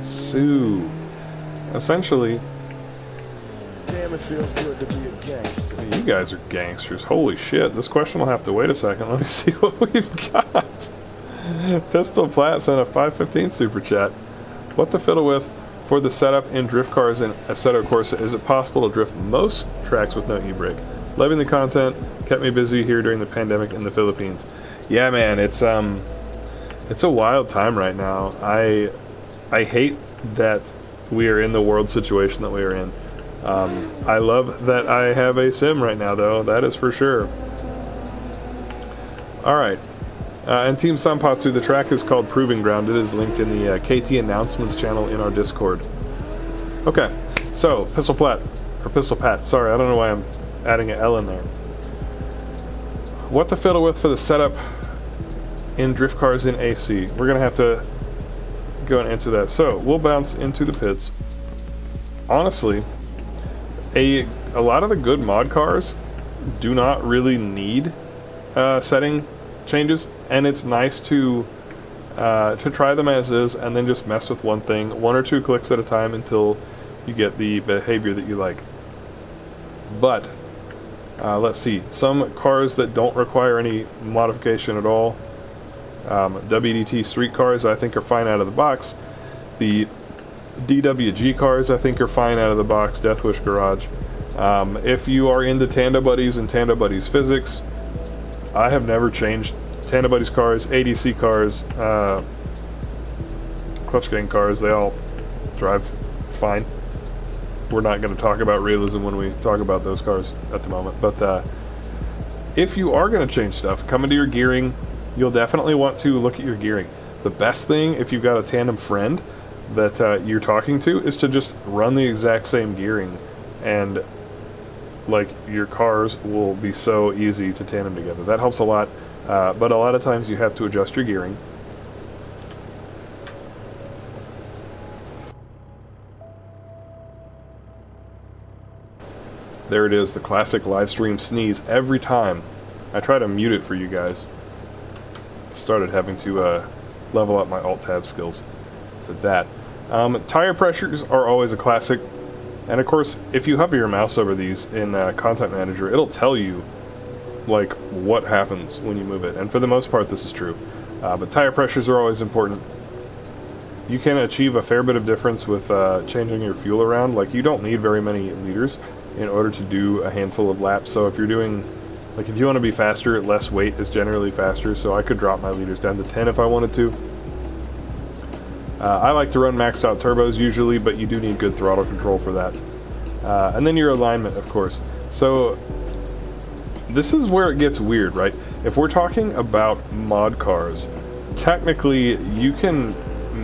So, essentially, Damn, it feels good to be a gangster. you guys are gangsters. Holy shit, this question will have to wait a second. Let me see what we've got. Pistol Platt sent a 515 super chat. What to fiddle with for the setup in drift cars in Assetto Corsa? Is it possible to drift most tracks with no e-brake? Loving the content, kept me busy here during the pandemic in the Philippines. Yeah, man, it's a wild time right now. I hate that we are in the world situation that we are in. I love that I have a sim right now, though. That is for sure. All right. And Team Sanpatsu, the track is called Proving Ground. It is linked in the KT Announcements channel in our Discord. Okay, so Pistol Pat. Sorry, I don't know why I'm adding an L in there. What to fiddle with for the setup in drift cars in AC? We're gonna have to go and answer that. So we'll bounce into the pits. Honestly, a lot of the good mod cars do not really need setting changes, and it's nice to try them as is and then just mess with one thing, 1 or 2 clicks at a time until you get the behavior that you like. But let's see, some cars that don't require any modification at all, WDT street cars I think are fine out of the box. The DWG cars I think are fine out of the box. Deathwish Garage. If you are into Tanda Buddies and Tanda Buddies physics, I have never changed Tanda Buddies cars, ADC cars, Clutch Gang cars. They all drive fine. We're not going to talk about realism when we talk about those cars at the moment. But if you are going to change stuff, come into your gearing. You'll definitely want to look at your gearing. The best thing, if you've got a tandem friend that you're talking to, is to just run the exact same gearing, and like your cars will be so easy to tandem together. That helps a lot, but a lot of times you have to adjust your gearing. There it is, the classic live stream sneeze every time. I try to mute it for you guys. Started having to level up my alt-tab skills for that. Tire pressures are always a classic. And of course, if you hover your mouse over these in Content Manager, it'll tell you like what happens when you move it. And for the most part, this is true. But tire pressures are always important. You can achieve a fair bit of difference with changing your fuel around. Like, you don't need very many liters in order to do a handful of laps. So if you're doing, like, if you want to be faster, less weight is generally faster. So I could drop my liters down to 10 if I wanted to. I like to run maxed out turbos usually, but you do need good throttle control for that. And then your alignment, of course. So this is where it gets weird, right? If we're talking about mod cars, technically you can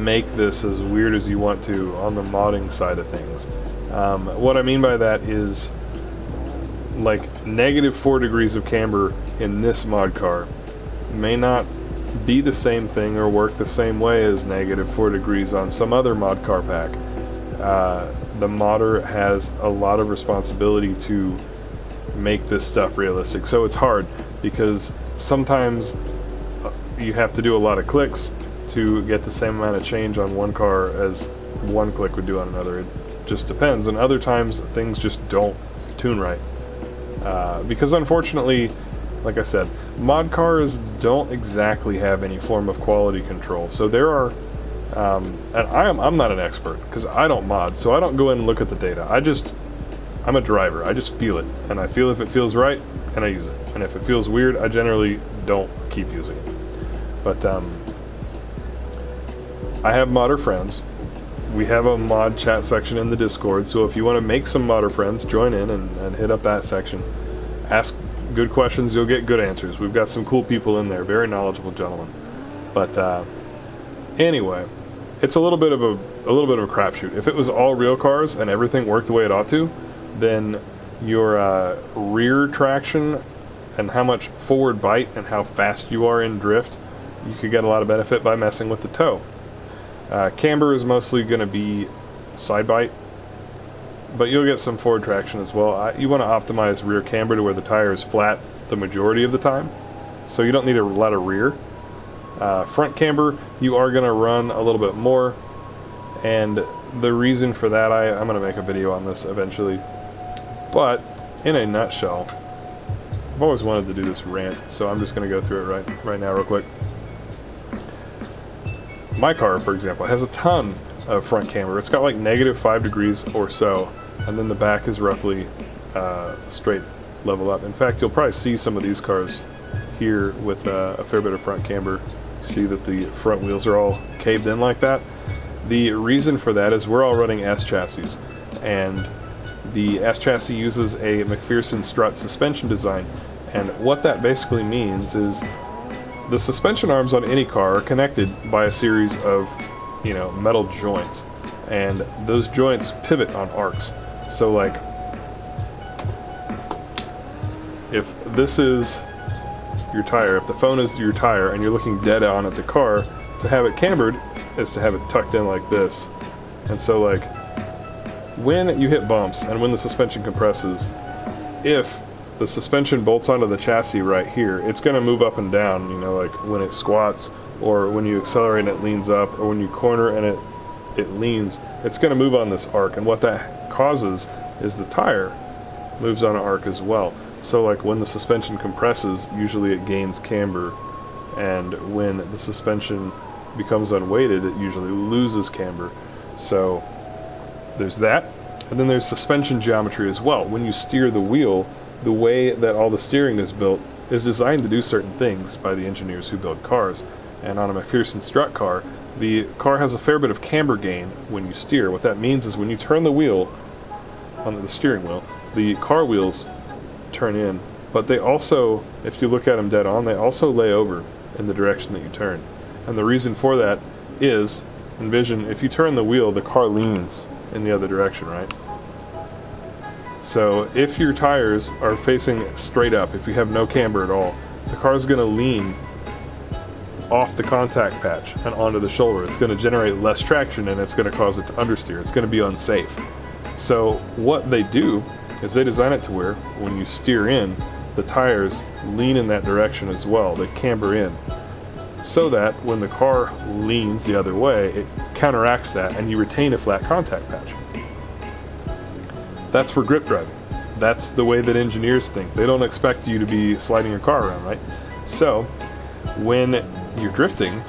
make this as weird as you want to on the modding side of things. What I mean by that is, like, -4 degrees of camber in this mod car may not be the same thing or work the same way as -4 degrees on some other mod car pack. The modder has a lot of responsibility to make this stuff realistic, so it's hard because sometimes you have to do a lot of clicks to get the same amount of change on one car as one click would do on another. It just depends, and other times things just don't tune right. Because unfortunately, like I said, mod cars don't exactly have any form of quality control. So there are, and I'm not an expert because I don't mod, so I don't go in and look at the data. I'm a driver. I just feel it, and I feel if it feels right, and I use it. And if it feels weird, I generally don't keep using it. But I have modder friends. We have a mod chat section in the Discord, so if you want to make some modder friends, join in and hit up that section. Ask good questions, you'll get good answers. We've got some cool people in there, very knowledgeable gentlemen. But anyway, it's a little bit of a crapshoot. If it was all real cars and everything worked the way it ought to, then your rear traction and how much forward bite and how fast you are in drift, you could get a lot of benefit by messing with the toe. Camber is mostly going to be side bite, but you'll get some forward traction as well. You want to optimize rear camber to where the tire is flat the majority of the time, so you don't need a lot of rear. Front camber, you are going to run a little bit more, and the reason for that, I'm going to make a video on this eventually, but in a nutshell, I've always wanted to do this rant, so I'm just going to go through it right now real quick. My car, for example, has a ton of front camber. It's got like -5 degrees or so, and then the back is roughly straight level up. In fact, you'll probably see some of these cars here with a fair bit of front camber. See that the front wheels are all caved in like that. The reason for that is we're all running S chassis, and the S chassis uses a McPherson strut suspension design, and what that basically means is the suspension arms on any car are connected by a series of, metal joints, and those joints pivot on arcs. So like, if this is your tire, if the phone is your tire and you're looking dead on at the car, to have it cambered is to have it tucked in like this. And so like, when you hit bumps and when the suspension compresses, if the suspension bolts onto the chassis right here, it's going to move up and down, like when it squats, or when you accelerate and it leans up, or when you corner and it leans, it's going to move on this arc, and what that causes is the tire moves on an arc as well. So like when the suspension compresses, usually it gains camber, and when the suspension becomes unweighted, it usually loses camber. So there's that, and then there's suspension geometry as well. When you steer the wheel, the way that all the steering is built is designed to do certain things by the engineers who build cars. And on a McPherson strut car, the car has a fair bit of camber gain when you steer. What that means is when you turn the wheel, on the steering wheel, the car wheels turn in, but they also, if you look at them dead on, they also lay over in the direction that you turn. And the reason for that is, envision, if you turn the wheel, the car leans in the other direction, right? So if your tires are facing straight up, if you have no camber at all, the car is going to lean off the contact patch and onto the shoulder. It's going to generate less traction, and it's going to cause it to understeer. It's going to be unsafe. So what they do is they design it to where when you steer in, the tires lean in that direction as well. They camber in, so that when the car leans the other way, it counteracts that and you retain a flat contact patch. That's for grip driving. That's the way that engineers think. They don't expect you to be sliding your car around, right? So when you're drifting,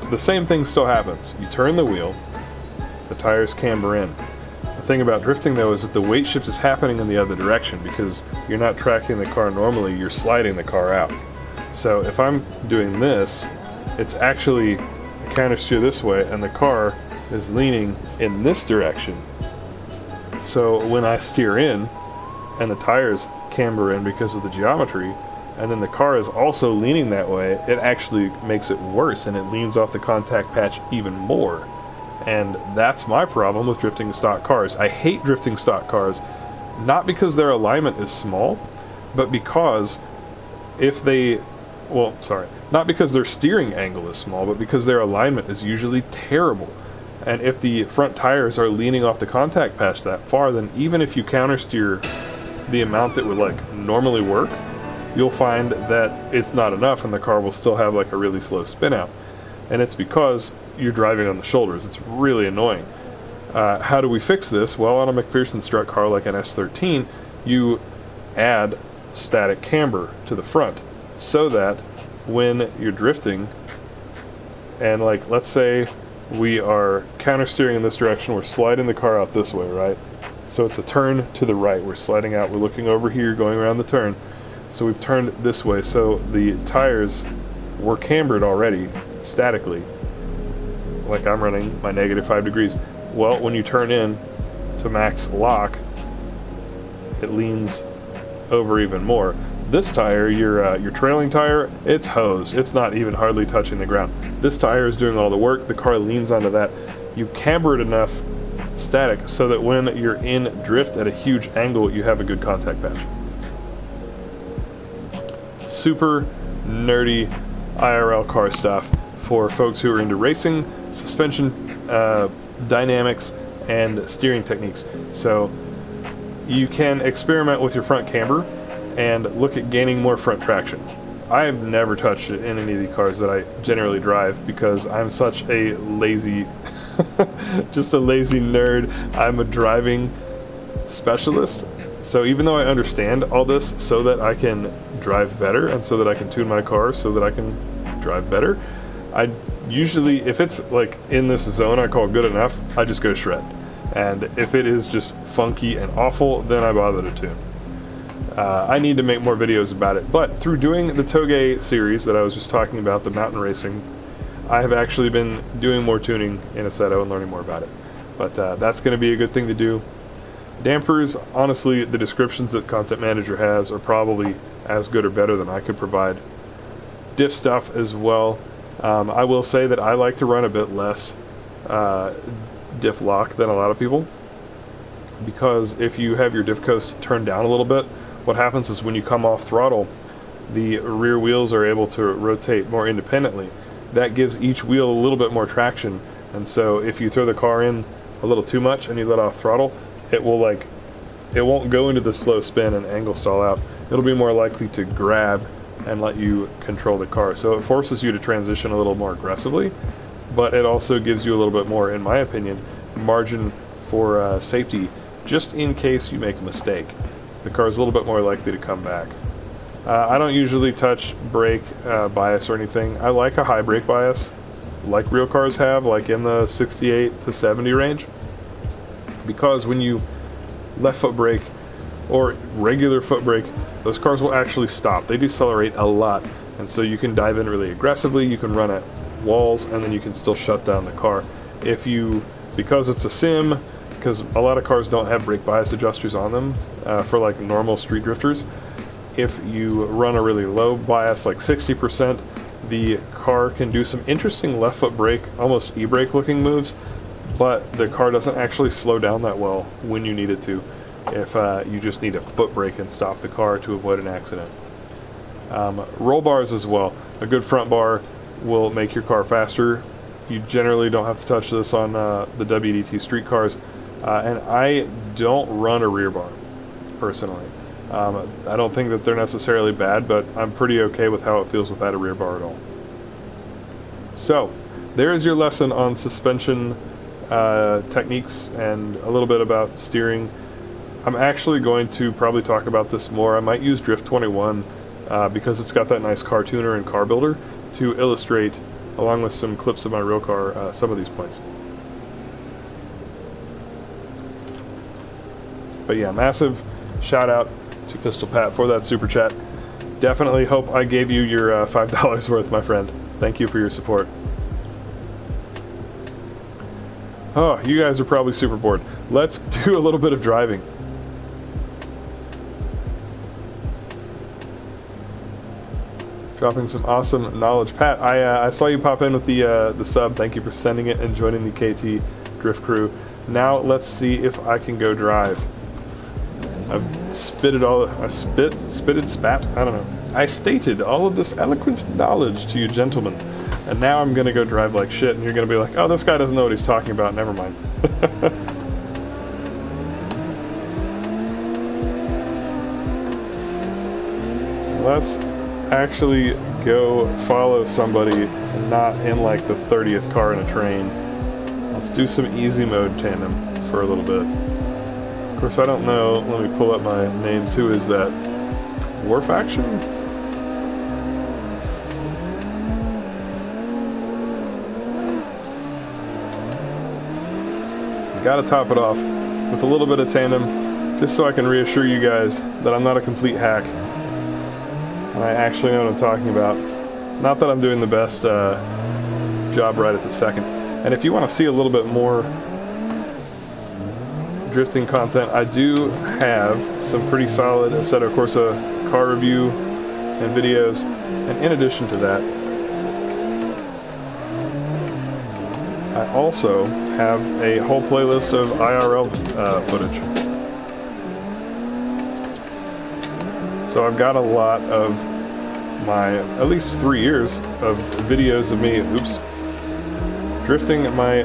the same thing still happens. You turn the wheel, the tires camber in. The thing about drifting though is that the weight shift is happening in the other direction, because you're not tracking the car normally, you're sliding the car out. So if I'm doing this, it's actually a counter steer this way, and the car is leaning in this direction. So when I steer in, and the tires camber in because of the geometry, and then the car is also leaning that way, it actually makes it worse, and it leans off the contact patch even more. And that's my problem with drifting stock cars. I hate drifting stock cars, not because their alignment is small, but because not because their steering angle is small, but because their alignment is usually terrible. And if the front tires are leaning off the contact patch that far, then even if you countersteer the amount that would normally work, you'll find that it's not enough, and the car will still have a really slow spin out. And it's because you're driving on the shoulders. It's really annoying. How do we fix this? Well, on a McPherson strut car like an S13, you add static camber to the front, so that when you're drifting, and let's say we are countersteering in this direction, we're sliding the car out this way, right? So it's a turn to the right, we're sliding out, we're looking over here, going around the turn. So we've turned this way, so the tires were cambered already, statically. Like I'm running my -5 degrees. Well, when you turn in to max lock, it leans over even more. This tire, your trailing tire, it's hosed. It's not even hardly touching the ground. This tire is doing all the work. The car leans onto that. You camber it enough static so that when you're in drift at a huge angle, you have a good contact patch. Super nerdy IRL car stuff for folks who are into racing, suspension dynamics, and steering techniques. So you can experiment with your front camber and look at gaining more front traction. I've never touched it in any of the cars that I generally drive because I'm such a lazy, just a lazy nerd. I'm a driving specialist. So even though I understand all this so that I can drive better and so that I can tune my car so that I can drive better, I usually, if it's like in this zone I call good enough, I just go shred. And if it is just funky and awful, then I bother to tune. I need to make more videos about it, but through doing the Touge series that I was just talking about, the mountain racing, I have actually been doing more tuning in Assetto and learning more about it. But that's going to be a good thing to do. Dampers, honestly, the descriptions that Content Manager has are probably as good or better than I could provide. Diff stuff as well. I will say that I like to run a bit less diff lock than a lot of people, because if you have your diff coast turned down a little bit, what happens is when you come off throttle, the rear wheels are able to rotate more independently. That gives each wheel a little bit more traction, and so if you throw the car in a little too much and you let off throttle, it won't go into the slow spin and angle stall out. It'll be more likely to grab and let you control the car. So it forces you to transition a little more aggressively, but it also gives you a little bit more, in my opinion, margin for safety, just in case you make a mistake. The car is a little bit more likely to come back. I don't usually touch brake bias or anything. I like a high brake bias, like real cars have, like in the 68 to 70 range, because when you left foot brake or regular foot brake, those cars will actually stop. They decelerate a lot, and so you can dive in really aggressively, you can run at walls, and then you can still shut down the car. Because it's a sim, because a lot of cars don't have brake bias adjusters on them for like normal street drifters, if you run a really low bias, like 60%, the car can do some interesting left foot brake, almost e-brake looking moves, but the car doesn't actually slow down that well when you need it to, if you just need a foot brake and stop the car to avoid an accident. Roll bars as well. A good front bar will make your car faster. You generally don't have to touch this on the WDT street cars, and I don't run a rear bar, personally. I don't think that they're necessarily bad, but I'm pretty okay with how it feels without a rear bar at all. So, there is your lesson on suspension techniques and a little bit about steering. I'm actually going to probably talk about this more. I might use Drift 21 because it's got that nice car tuner and car builder to illustrate, along with some clips of my real car, some of these points. But yeah, massive shout out to Pistol Pat for that super chat. Definitely hope I gave you your $5 worth, my friend. Thank you for your support. Oh, you guys are probably super bored. Let's do a little bit of driving. Dropping some awesome knowledge. Pat, I saw you pop in with the sub. Thank you for sending it and joining the KT Drift crew. Now let's see if I can go drive. I've spat, I don't know. I stated all of this eloquent knowledge to you gentlemen, and now I'm gonna go drive like shit, and you're gonna be like, oh, this guy doesn't know what he's talking about, never mind. Let's actually go follow somebody and not in like the 30th car in a train. Let's do some easy mode tandem for a little bit. Of course, I don't know. Let me pull up my names. Who is that? War Faction? Gotta top it off with a little bit of tandem, just so I can reassure you guys that I'm not a complete hack and I actually know what I'm talking about. Not that I'm doing the best job right at the second. And if you want to see a little bit more drifting content, I do have some pretty solid Assetto Corsa car review and videos. And in addition to that, I also have a whole playlist of IRL footage. So I've got a lot of my, at least 3 years of videos of me, drifting my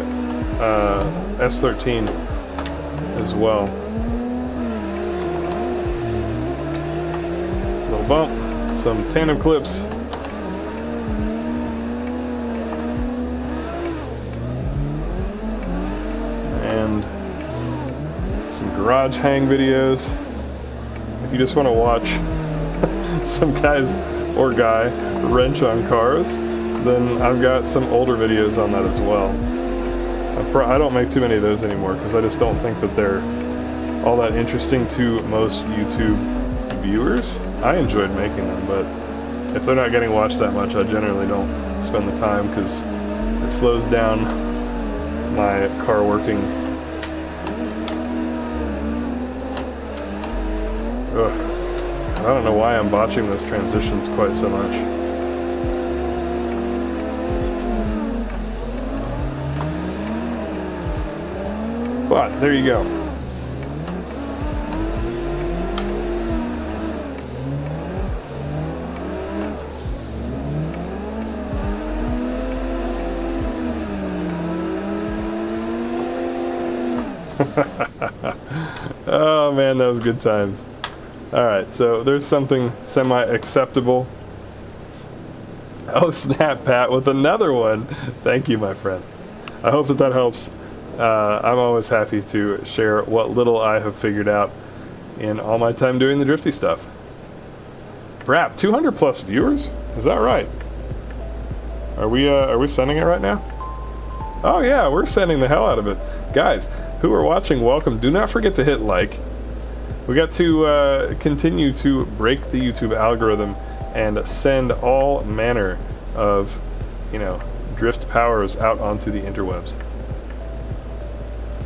S13 as well. Little bump, some tandem clips. And some garage hang videos. If you just want to watch some guys or guy wrench on cars, then I've got some older videos on that as well. I don't make too many of those anymore because I just don't think that they're all that interesting to most YouTube viewers. I enjoyed making them, but if they're not getting watched that much, I generally don't spend the time because it slows down my car working. Ugh. I don't know why I'm botching those transitions quite so much. But there you go. Oh man, that was good times. Alright, so there's something semi-acceptable. Oh snap, Pat, with another one. Thank you, my friend. I hope that helps. I'm always happy to share what little I have figured out in all my time doing the drifty stuff. Brap, 200 plus viewers? Is that right? Are we sending it right now? Oh yeah, we're sending the hell out of it. Guys, who are watching, welcome. Do not forget to hit like. We got to continue to break the YouTube algorithm and send all manner of, drift powers out onto the interwebs.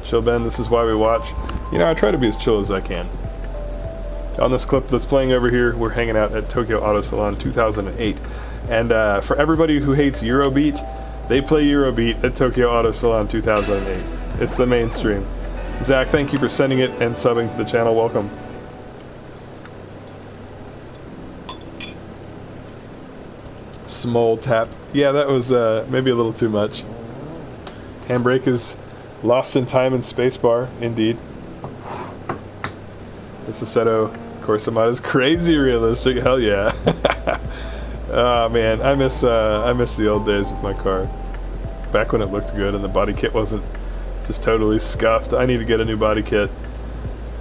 Chill Ben, this is why we watch. I try to be as chill as I can. On this clip that's playing over here, we're hanging out at Tokyo Auto Salon 2008. And for everybody who hates Eurobeat, they play Eurobeat at Tokyo Auto Salon 2008. It's the mainstream. Zach, thank you for sending it and subbing to the channel. Welcome. Small tap. Yeah, that was maybe a little too much. Handbrake is lost in time and spacebar, indeed. This Assetto Corsa mod is crazy realistic. Hell yeah. Oh man, I miss the old days with my car. Back when it looked good and the body kit wasn't just totally scuffed. I need to get a new body kit.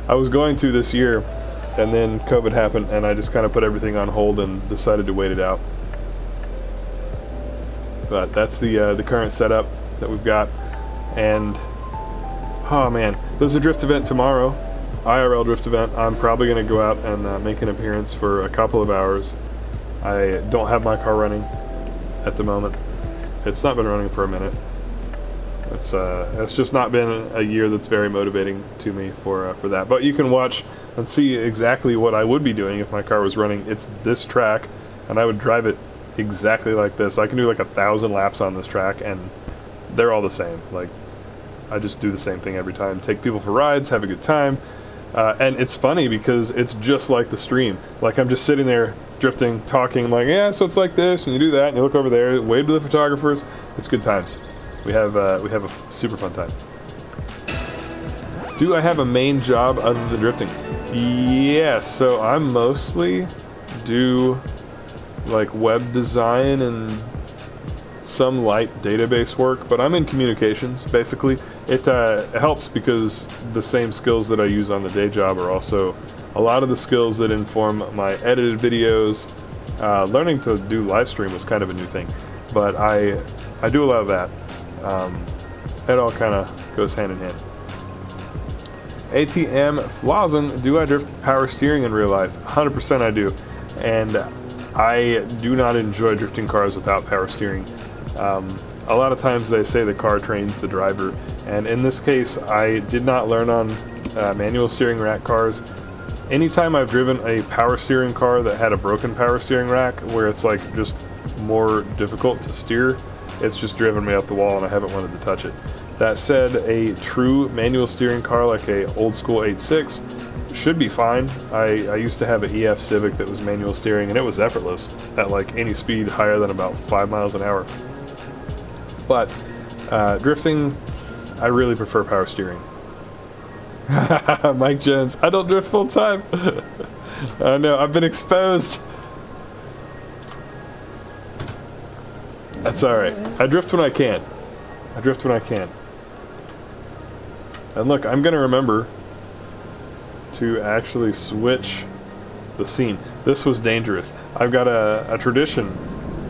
I was going to this year, and then COVID happened, and I just kind of put everything on hold and decided to wait it out. But that's the current setup that we've got, and oh man, there's a drift event tomorrow, IRL drift event. I'm probably going to go out and make an appearance for a couple of hours. I don't have my car running at the moment. It's not been running for a minute. It's just not been a year that's very motivating to me for that. But you can watch and see exactly what I would be doing if my car was running. It's this track, and I would drive it exactly like this. I can do like 1,000 laps on this track, and they're all the same. Like, I just do the same thing every time. Take people for rides, have a good time. And it's funny because it's just like the stream. Like, I'm just sitting there drifting, talking, like, yeah, so it's like this, and you do that, and you look over there, wave to the photographers. It's good times. We have a super fun time. Do I have a main job other than drifting? Yes, so I mostly do like web design and some light database work, but I'm in communications, basically. It helps because the same skills that I use on the day job are also a lot of the skills that inform my edited videos. Learning to do live stream was kind of a new thing, but I do a lot of that. It all kind of goes hand in hand. ATM Flazin, do I drift power steering in real life? 100% I do. And I do not enjoy drifting cars without power steering. A lot of times they say the car trains the driver, and in this case I did not learn on manual steering rack cars. Anytime I've driven a power steering car that had a broken power steering rack, where it's like just more difficult to steer, it's just driven me up the wall and I haven't wanted to touch it. That said, a true manual steering car like a old school 8.6 should be fine. I used to have an EF Civic that was manual steering and it was effortless at like any speed higher than about 5 miles an hour. But drifting, I really prefer power steering. Mike Jones, I don't drift full time. I know, I've been exposed. That's alright. I drift when I can. I drift when I can. And look, I'm going to remember to actually switch the scene. This was dangerous. I've got a tradition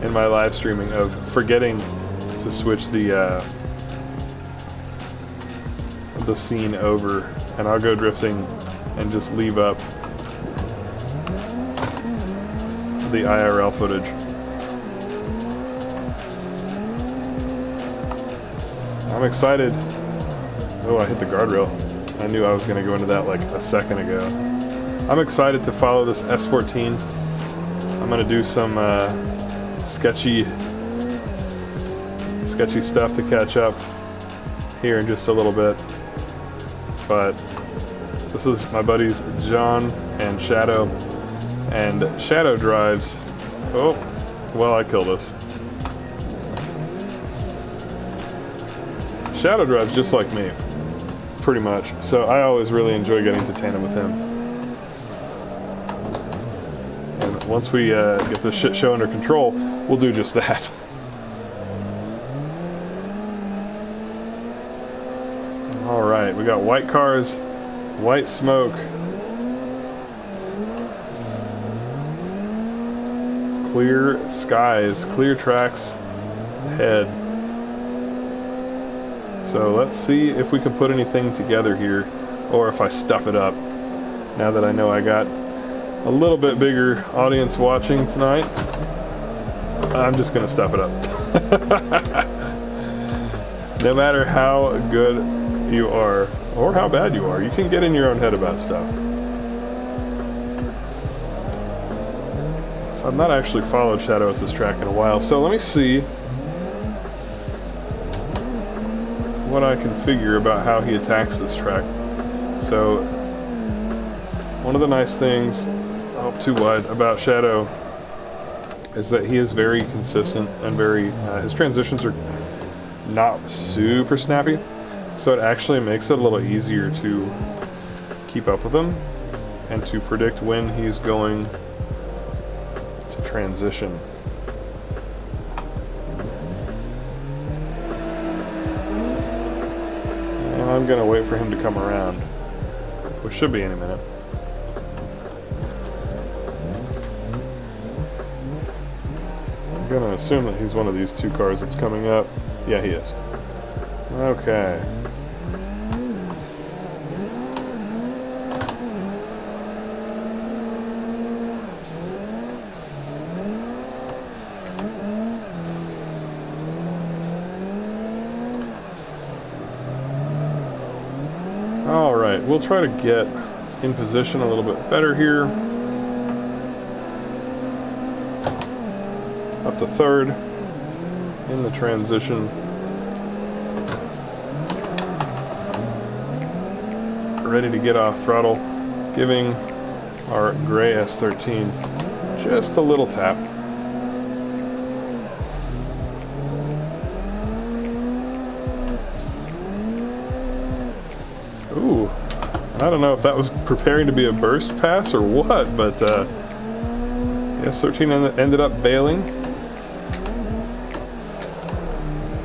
in my live streaming of forgetting to switch the scene over, and I'll go drifting and just leave up the IRL footage. I'm excited. Oh, I hit the guardrail. I knew I was going to go into that like a second ago. I'm excited to follow this S14. I'm going to do some sketchy stuff to catch up here in just a little bit. But this is my buddies John and Shadow. And Shadow drives... Oh, well, I killed us. Shadow drives just like me, pretty much. So I always really enjoy getting to tandem with him. And once we get this shit show under control, we'll do just that. Alright, we got white cars, white smoke, clear skies, clear tracks ahead. So let's see if we can put anything together here, or if I stuff it up. Now that I know I got a little bit bigger audience watching tonight, I'm just gonna stuff it up. No matter how good you are, or how bad you are, you can get in your own head about stuff. So I've not actually followed Shadow at this track in a while, so let me see what I can figure about how he attacks this track. So one of the nice things, I hope too wide, about Shadow is that he is very consistent and very his transitions are not super snappy, so it actually makes it a little easier to keep up with him and to predict when he's going to transition. I'm gonna wait for him to come around, which should be any minute. I'm gonna assume that he's one of these two cars that's coming up. Yeah, he is. Okay. Alright, we'll try to get in position a little bit better here. Up to third in the transition. Ready to get off throttle, giving our gray S13 just a little tap. Ooh, I don't know if that was preparing to be a burst pass or what, but S13 ended up bailing.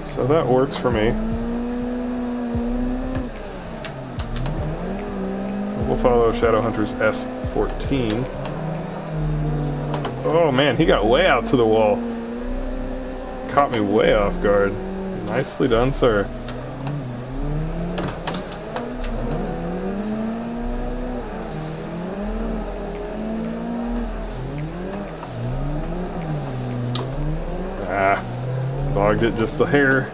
So that works for me. We'll follow Shadowhunter's S14. Oh man, he got way out to the wall. Caught me way off guard. Nicely done, sir. Ah, bogged it just a hair.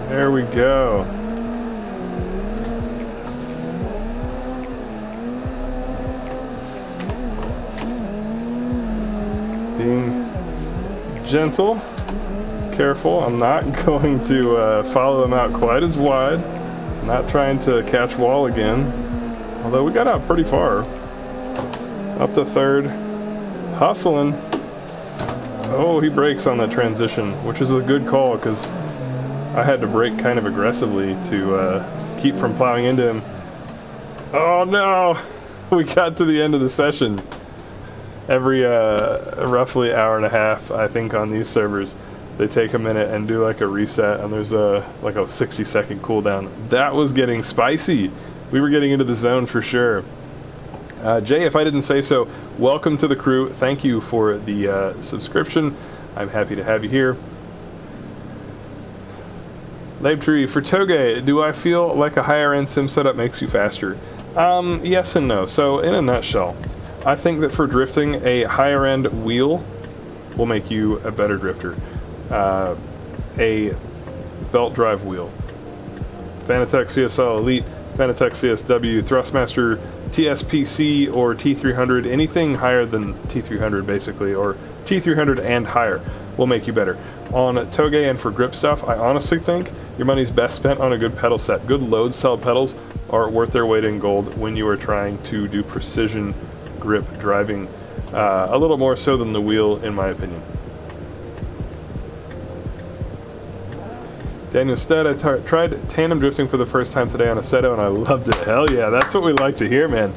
There we go. Being gentle, careful. I'm not going to follow him out quite as wide. Not trying to catch wall again. Although we got out pretty far. Up to third. Hustling. Oh, he brakes on that transition, which is a good call because I had to brake kind of aggressively to keep from plowing into him. Oh no! We got to the end of the session. Every roughly hour and a half, I think, on these servers, they take a minute and do like a reset, and there's like a 60-second cooldown. That was getting spicy. We were getting into the zone for sure. Jay, if I didn't say so, welcome to the crew. Thank you for the subscription. I'm happy to have you here. Livestream, for Touge, do I feel like a higher end sim setup makes you faster? Yes and no. So in a nutshell, I think that for drifting, a higher end wheel will make you a better drifter. A belt drive wheel. Fanatec CSL Elite, Fanatec CSW, Thrustmaster, TSPC, or T300, anything higher than T300 basically, or T300 and higher will make you better. On Touge and for grip stuff, I honestly think your money's best spent on a good pedal set. Good load cell pedals are worth their weight in gold when you are trying to do precision grip driving, a little more so than the wheel, in my opinion. Daniel Stead, I tried tandem drifting for the first time today on Assetto and I loved it. Hell yeah, that's what we like to hear, man.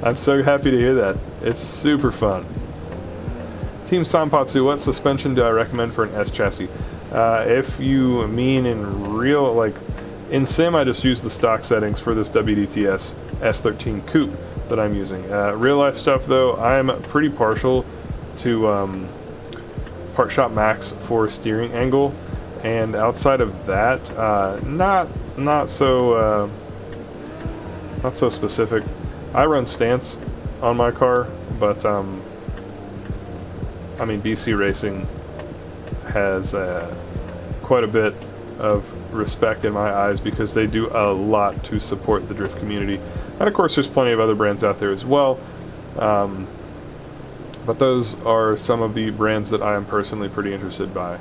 I'm so happy to hear that. It's super fun. Team Sanpatsu, what suspension do I recommend for an S chassis? If you mean in real, like, in sim, I just use the stock settings for this WDTS S13 Coupe that I'm using. Real life stuff, though, I'm pretty partial to Part Shop Max for steering angle, and outside of that, not so specific. I run stance on my car, but I mean, BC Racing has quite a bit of respect in my eyes because they do a lot to support the drift community. And of course, there's plenty of other brands out there as well. But those are some of the brands that I am personally pretty interested by.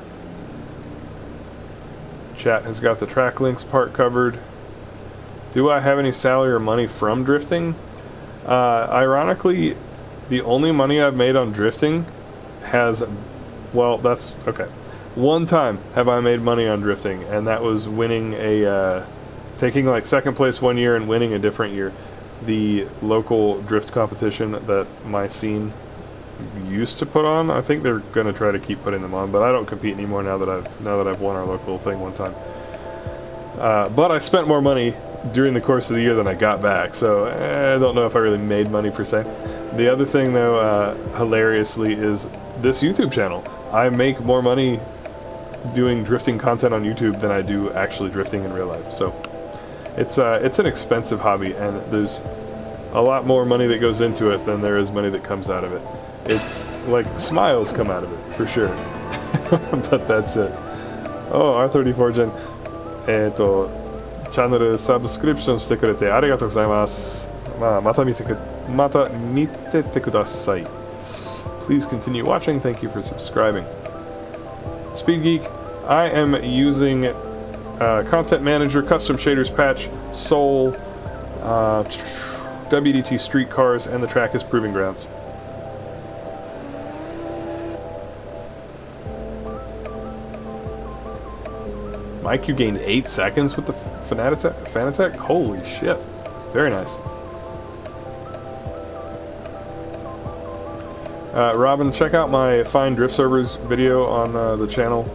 Chat has got the track links part covered. Do I have any salary or money from drifting? Ironically, the only money I've made on drifting has, well, that's okay. One time have I made money on drifting, and that was winning a taking like second place one year and winning a different year. The local drift competition that my scene used to put on. I think they're going to try to keep putting them on, but I don't compete anymore now that I've won our local thing one time. But I spent more money during the course of the year than I got back, so I don't know if I really made money per se. The other thing, though, hilariously, is this YouTube channel. I make more money doing drifting content on YouTube than I do actually drifting in real life. So it's an expensive hobby, and there's a lot more money that goes into it than there is money that comes out of it. It's like smiles come out of it, for sure. But that's it. Oh, R34 Gen. チャンネルサブスクリプションしてくれてありがとうございます。また見ててください。Please continue watching. Thank you for subscribing. Speed Geek, I am using Content Manager, Custom Shaders Patch, Soul, WDT Street Cars, and the track is Proving Grounds. Mike, you gained 8 seconds with the Fanatec? Holy shit. Very nice. Robin, check out my Find Drift Servers video on the channel,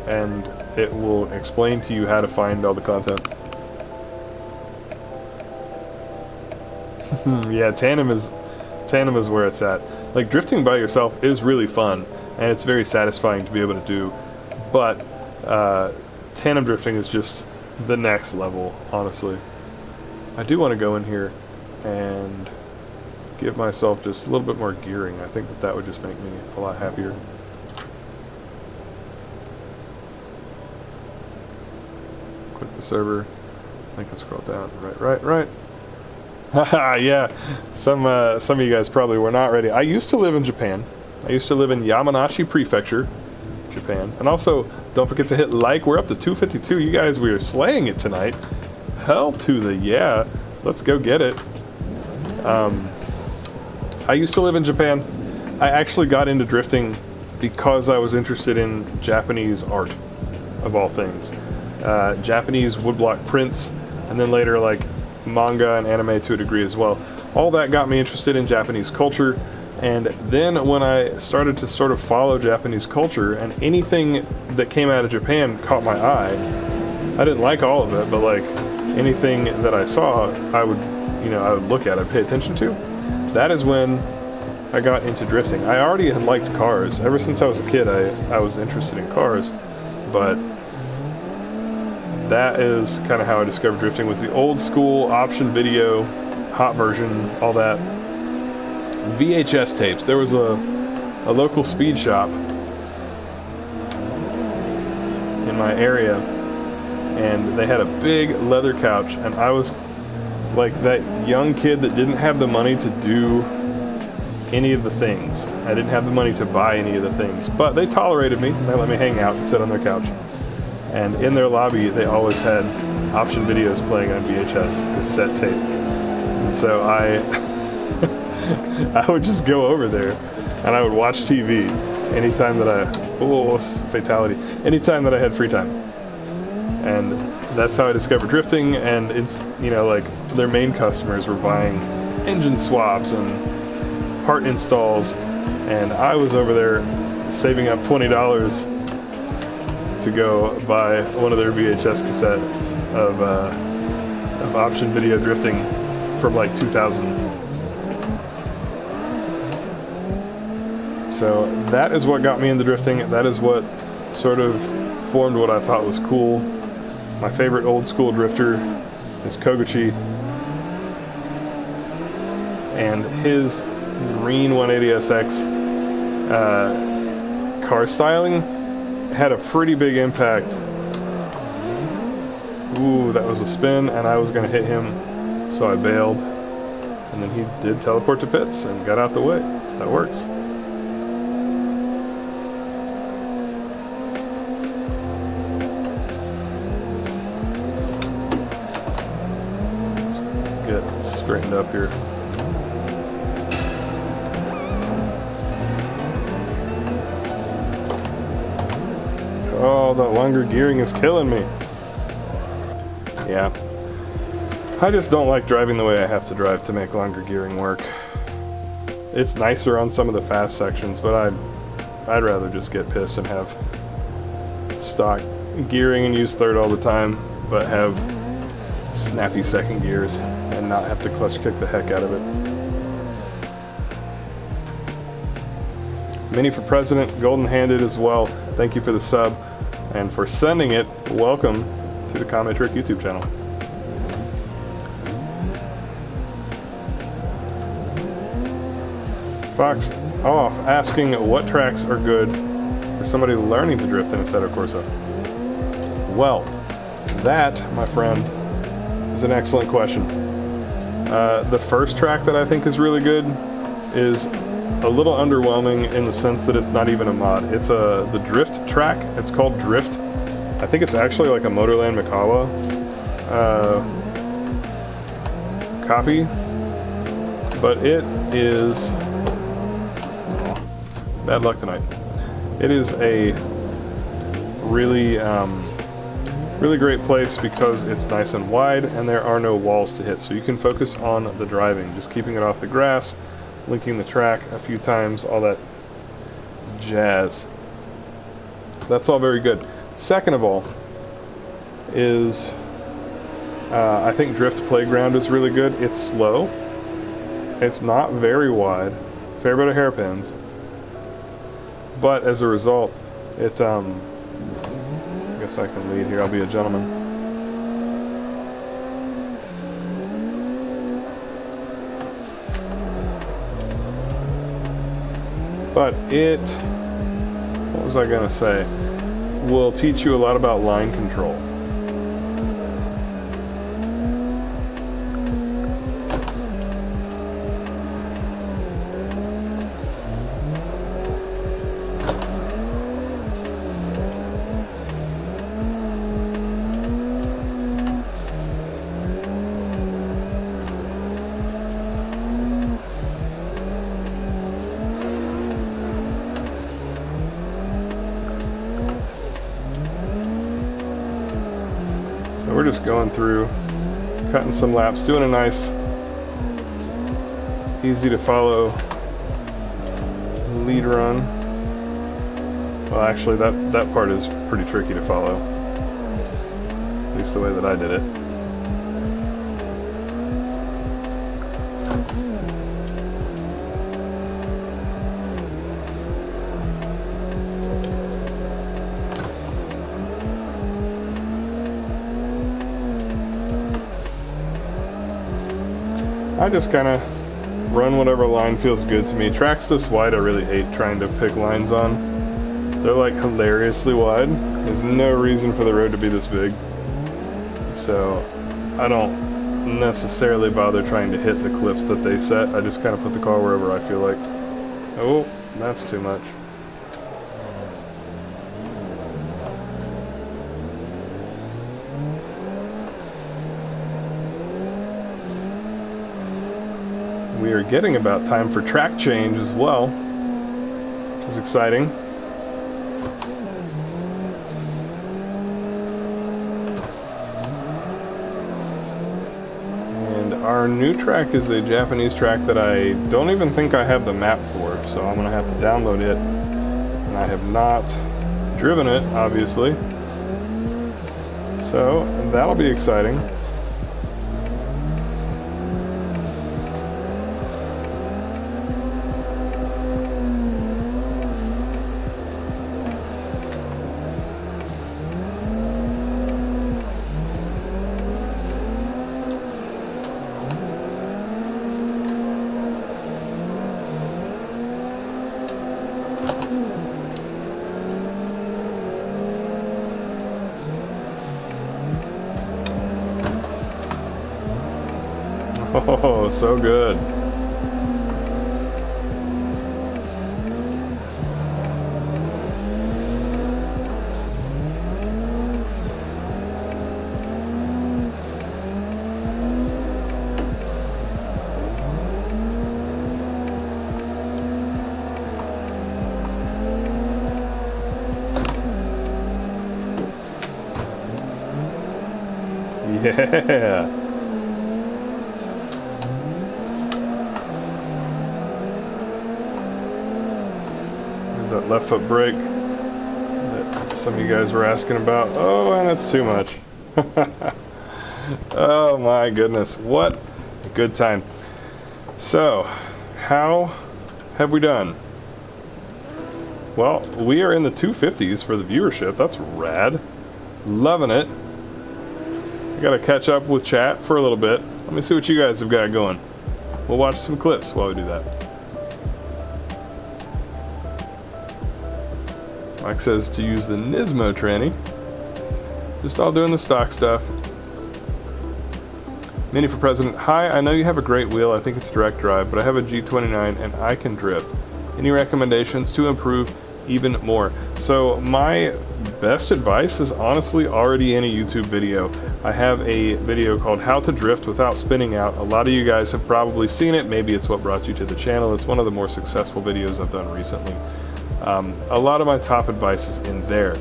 and it will explain to you how to find all the content. Yeah, tandem is where it's at. Like, drifting by yourself is really fun, and it's very satisfying to be able to do, but tandem drifting is just the next level, honestly. I do want to go in here and give myself just a little bit more gearing. I think that that would just make me a lot happier. Click the server. I can scroll down. Right. Haha, yeah. Some of you guys probably were not ready. I used to live in Japan. I used to live in Yamanashi Prefecture, Japan. And also, don't forget to hit like. We're up to 252. You guys, we are slaying it tonight. Hell to the yeah. Let's go get it. I used to live in Japan. I actually got into drifting because I was interested in Japanese art, of all things. Japanese woodblock prints, and then later like manga and anime to a degree as well. All that got me interested in Japanese culture, and then when I started to sort of follow Japanese culture, and anything that came out of Japan caught my eye. I didn't like all of it, but like anything that I saw, I would look at, I'd pay attention to. That is when I got into drifting. I already had liked cars. Ever since I was a kid, I was interested in cars, but that is kind of how I discovered drifting, was the old school option video, hot version, all that. VHS tapes. There was a local speed shop in my area, and they had a big leather couch, and I was like that young kid that didn't have the money to do any of the things. I didn't have the money to buy any of the things, but they tolerated me, and they let me hang out and sit on their couch. And in their lobby, they always had option videos playing on VHS cassette tape. And so I would just go over there, and I would watch TV anytime that anytime that I had free time. And that's how I discovered drifting, and it's, like their main customers were buying engine swaps and part installs, and I was over there saving up $20 to go buy one of their VHS cassettes of option video drifting from like 2000. So that is what got me into drifting. That is what sort of formed what I thought was cool. My favorite old school drifter is Koguchi, and his green 180SX car styling had a pretty big impact. Ooh, that was a spin, and I was going to hit him, so I bailed. And then he did teleport to pits and got out the way, so that works. Let's get straightened up here. Oh, that longer gearing is killing me. Yeah. I just don't like driving the way I have to drive to make longer gearing work. It's nicer on some of the fast sections, but I'd rather just get pissed and have stock gearing and use third all the time, but have snappy second gears and not have to clutch kick the heck out of it. Mini for President, golden handed as well. Thank you for the sub, and for sending it. Welcome to the Kame Trick YouTube channel. Fox off asking what tracks are good for somebody learning to drift in Assetto Corsa. Well, that, my friend, is an excellent question. The first track that I think is really good is a little underwhelming in the sense that it's not even a mod. It's the drift track. It's called Drift. I think it's actually like a Motorland Mikawa copy, but it is bad luck tonight. It is a really really great place because it's nice and wide and there are no walls to hit, so you can focus on the driving, just keeping it off the grass, linking the track a few times, all that jazz. That's all very good. Second of all is I think Drift Playground is really good. It's slow. It's not very wide. Fair bit of hairpins. But as a result, it I guess I can lead here. I'll be a gentleman. but it, what was I gonna say, will teach you a lot about line control. So we're just going through, cutting some laps, doing a nice, easy to follow lead run. Well, actually that part is pretty tricky to follow, at least the way that I did it. I just kind of run whatever line feels good to me. Tracks this wide, I really hate trying to pick lines on. They're like hilariously wide. There's no reason for the road to be this big. So I don't necessarily bother trying to hit the clips that they set. I just kind of put the car wherever I feel like. Oh, that's too much. We are getting about time for track change as well, which is exciting. And our new track is a Japanese track that I don't even think I have the map for, so I'm going to have to download it. And I have not driven it, obviously. So that'll be exciting. Oh, so good. Yeah. That left foot brake that some of you guys were asking about. Oh, and it's too much. Oh my goodness, what a good time. So, how have we done? Well, we are in the 250s for the viewership. That's rad. Loving it. I gotta catch up with chat for a little bit. Let me see what you guys have got going. We'll watch some clips while we do that. Mike says to use the Nismo tranny. Just all doing the stock stuff. Mini for President. Hi, I know you have a great wheel. I think it's direct drive, but I have a G29 and I can drift. Any recommendations to improve even more? So my best advice is honestly already in a YouTube video. I have a video called How to Drift Without Spinning Out. A lot of you guys have probably seen it. Maybe it's what brought you to the channel. It's one of the more successful videos I've done recently. A lot of my top advice is in there.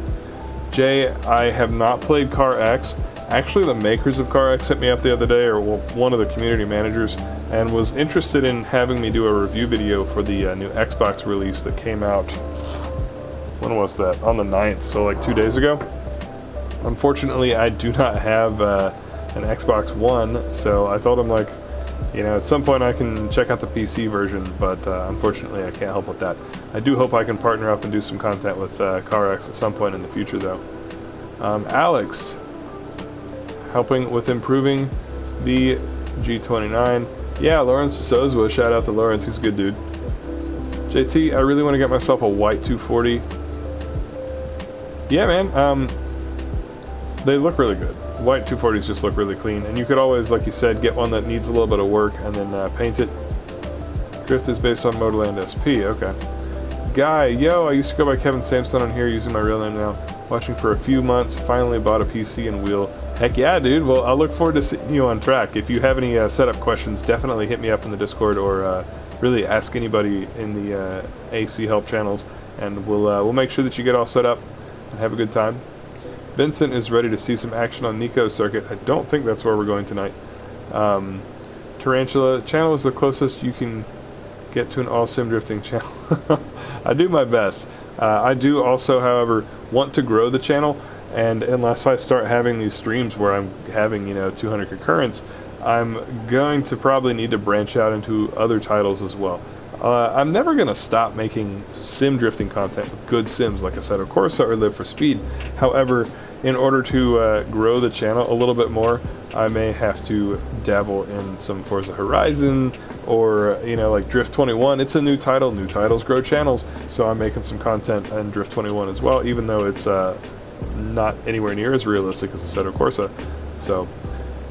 Jay, I have not played Car X. Actually, the makers of Car X hit me up the other day, or one of the community managers, and was interested in having me do a review video for the new Xbox release that came out, when was that? On the 9th, so like 2 days ago. Unfortunately, I do not have an Xbox One, so I told him, like, you know, at some point I can check out the PC version, but unfortunately I can't help with that. I do hope I can partner up and do some content with Car X at some point in the future, though. Alex, helping with improving the G29. Yeah, Lawrence D'Souza, shout out to Lawrence, he's a good dude. JT, I really want to get myself a white 240. Yeah, man. They look really good. White 240s just look really clean, and you could always, like you said, get one that needs a little bit of work and then paint it. Drift is based on Motorland SP. Okay. Guy, yo, I used to go by Kevin Sampson on here using my real name now. Watching for a few months, finally bought a PC and wheel. Heck yeah, dude. Well, I look forward to seeing you on track. If you have any setup questions, definitely hit me up in the Discord or really ask anybody in the AC help channels, and we'll make sure that you get all set up and have a good time. Vincent is ready to see some action on Nico's circuit. I don't think that's where we're going tonight. Tarantula, channel is the closest you can get to an all-sim drifting channel. I do my best. I do also, however, want to grow the channel, and unless I start having these streams where I'm having, 200 concurrents, I'm going to probably need to branch out into other titles as well. I'm never going to stop making sim drifting content with good sims like Assetto Corsa or Live for Speed. However, in order to grow the channel a little bit more, I may have to dabble in some Forza Horizon or, like Drift 21. It's a new title. New titles grow channels, so I'm making some content in Drift 21 as well, even though it's not anywhere near as realistic as Assetto Corsa. So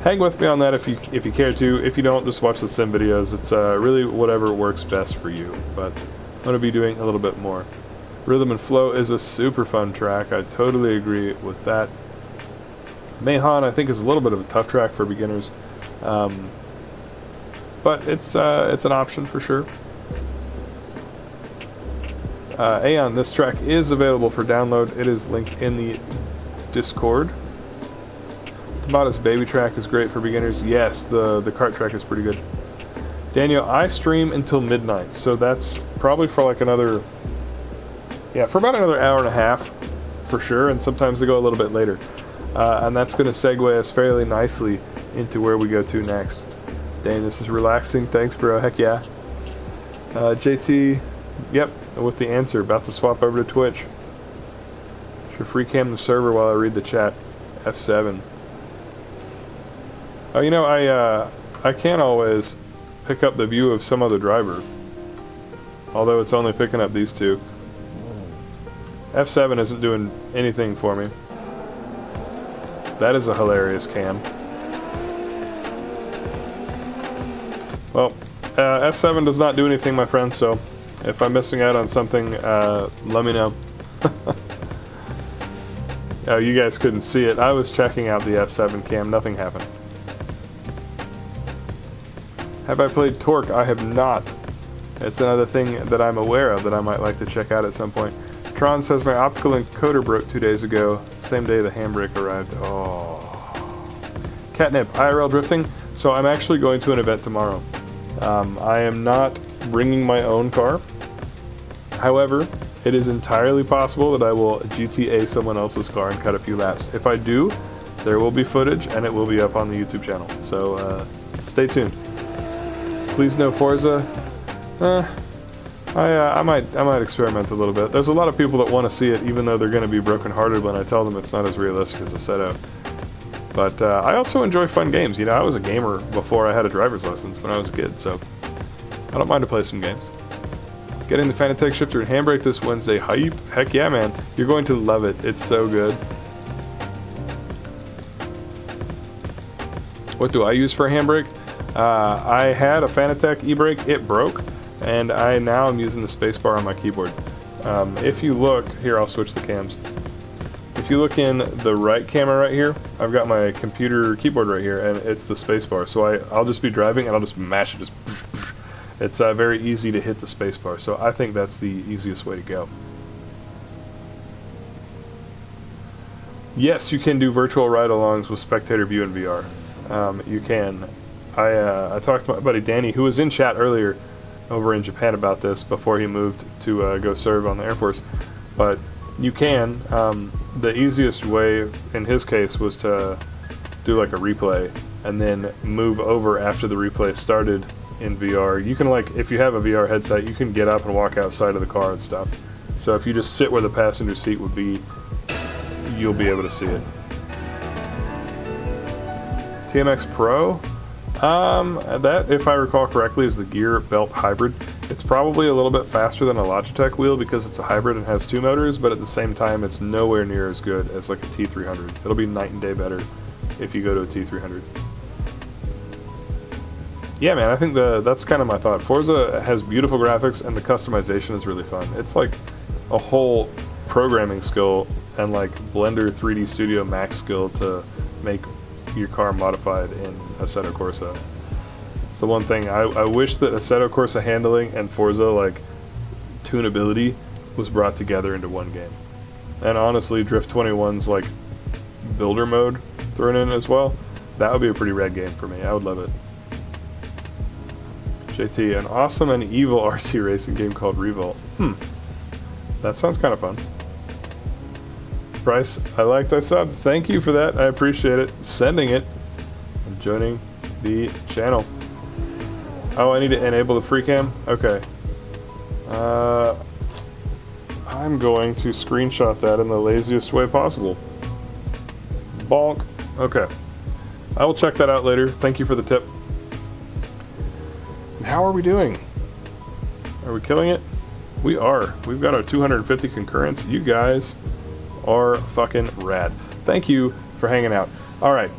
hang with me on that if you care to. If you don't, just watch the sim videos. It's really whatever works best for you, but I'm going to be doing a little bit more. Rhythm and Flow is a super fun track. I totally agree with that. Mayhan, I think, is a little bit of a tough track for beginners, but it's an option for sure. Aeon, this track is available for download. It is linked in the Discord. Tabata's Baby track is great for beginners. Yes, the kart track is pretty good. Daniel, I stream until midnight, so that's probably for like another... Yeah, for about another hour and a half, for sure, and sometimes they go a little bit later. And that's going to segue us fairly nicely into where we go to next. Dane, this is relaxing. Thanks, bro. Heck yeah. JT, yep, with the answer. About to swap over to Twitch. Should free cam the server while I read the chat. F7. Oh, I can't always pick up the view of some other driver. Although it's only picking up these two. F7 isn't doing anything for me. That is a hilarious cam. Well, F7 does not do anything, my friend, so if I'm missing out on something, let me know. Oh, you guys couldn't see it. I was checking out the F7 cam. Nothing happened. Have I played Torque? I have not. It's another thing that I'm aware of that I might like to check out at some point. Tron says my optical encoder broke 2 days ago, same day the handbrake arrived. Oh. Catnip, IRL drifting. So I'm actually going to an event tomorrow. I am not bringing my own car. However, it is entirely possible that I will GTA someone else's car and cut a few laps. If I do, there will be footage and it will be up on the YouTube channel. So stay tuned. Please no Forza. I might experiment a little bit. There's a lot of people that want to see it, even though they're going to be brokenhearted when I tell them it's not as realistic as Assetto. But I also enjoy fun games. I was a gamer before I had a driver's license when I was a kid, so I don't mind to play some games. Getting the Fanatec shifter and handbrake this Wednesday. Hype! Heck yeah, man. You're going to love it. It's so good. What do I use for a handbrake? I had a Fanatec e-brake. It broke. And I now am using the spacebar on my keyboard. If you look, here I'll switch the cams. If you look in the right camera right here, I've got my computer keyboard right here, and it's the spacebar. So I'll just be driving and I'll just mash it. It's very easy to hit the spacebar. So I think that's the easiest way to go. Yes, you can do virtual ride-alongs with spectator view in VR. You can. I talked to my buddy Danny, who was in chat earlier, over in Japan about this before he moved to go serve on the Air Force. But you can. The easiest way in his case was to do like a replay and then move over after the replay started in VR. You can, like, if you have a VR headset, you can get up and walk outside of the car and stuff. So if you just sit where the passenger seat would be, you'll be able to see it. TMX Pro? That, if I recall correctly, is the gear belt hybrid. It's probably a little bit faster than a Logitech wheel because it's a hybrid and has 2 motors, but at the same time, it's nowhere near as good as like a T300. It'll be night and day better if you go to a T300. Yeah, man, I think that's kind of my thought. Forza has beautiful graphics and the customization is really fun. It's like a whole programming skill and like Blender 3D Studio Max skill to make your car modified in Assetto Corsa. It's the one thing I wish that Assetto Corsa handling and Forza like tunability was brought together into one game. And honestly, Drift 21's like builder mode thrown in as well. That would be a pretty rad game for me. I would love it. JT, an awesome and evil RC racing game called Revolt. That sounds kind of fun. Bryce, I liked I sub. Thank you for that. I appreciate it. Sending it and joining the channel. Oh, I need to enable the free cam? Okay. I'm going to screenshot that in the laziest way possible. Bonk. Okay. I will check that out later. Thank you for the tip. And how are we doing? Are we killing it? We are. We've got our 250 concurrents. You guys are fucking rad. Thank you for hanging out. All right,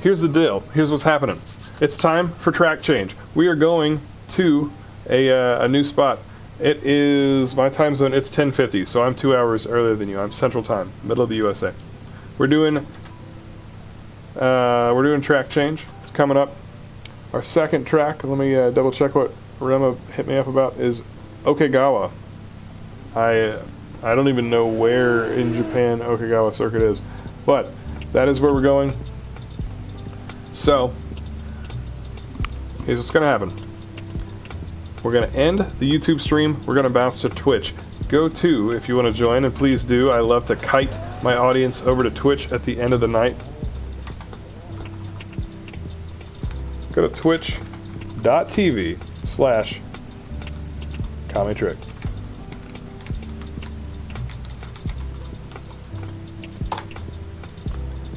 here's the deal. Here's what's happening. It's time for track change. We are going to a new spot. It is my time zone. It's 10:50, so I'm 2 hours earlier than you. I'm Central Time, middle of the USA. We're doing track change. It's coming up. Our second track. Let me double check what Rema hit me up about. Is Okegawa. I don't even know where in Japan Okegawa Circuit is, but that is where we're going. So, here's what's going to happen. We're going to end the YouTube stream. We're going to bounce to Twitch. Go to, if you want to join, and please do. I love to kite my audience over to Twitch at the end of the night. Go to twitch.tv/Kame.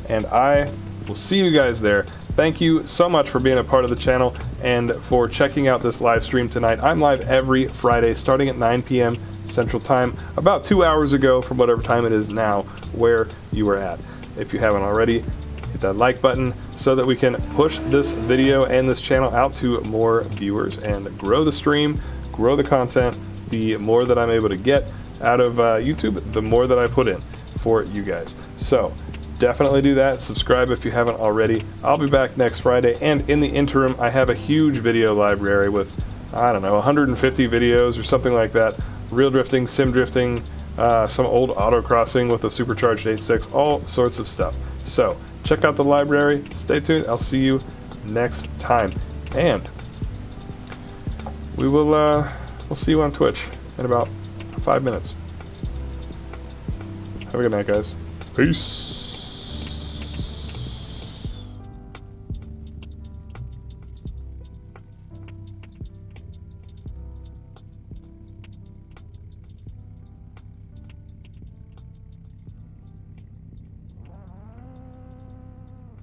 And I will see you guys there. Thank you so much for being a part of the channel and for checking out this live stream tonight. I'm live every Friday starting at 9 p.m. Central Time, about 2 hours ago from whatever time it is now where you are at. If you haven't already, hit that like button so that we can push this video and this channel out to more viewers and grow the stream, grow the content. The more that I'm able to get out of YouTube, the more that I put in for you guys. So definitely do that. Subscribe if you haven't already. I'll be back next Friday, and in the interim, I have a huge video library with, I don't know, 150 videos or something like that. Real drifting, sim drifting, some old autocrossing with a supercharged 8.6, all sorts of stuff. So check out the library. Stay tuned. I'll see you next time, and we'll see you on Twitch in about 5 minutes. Have a good night, guys. Peace.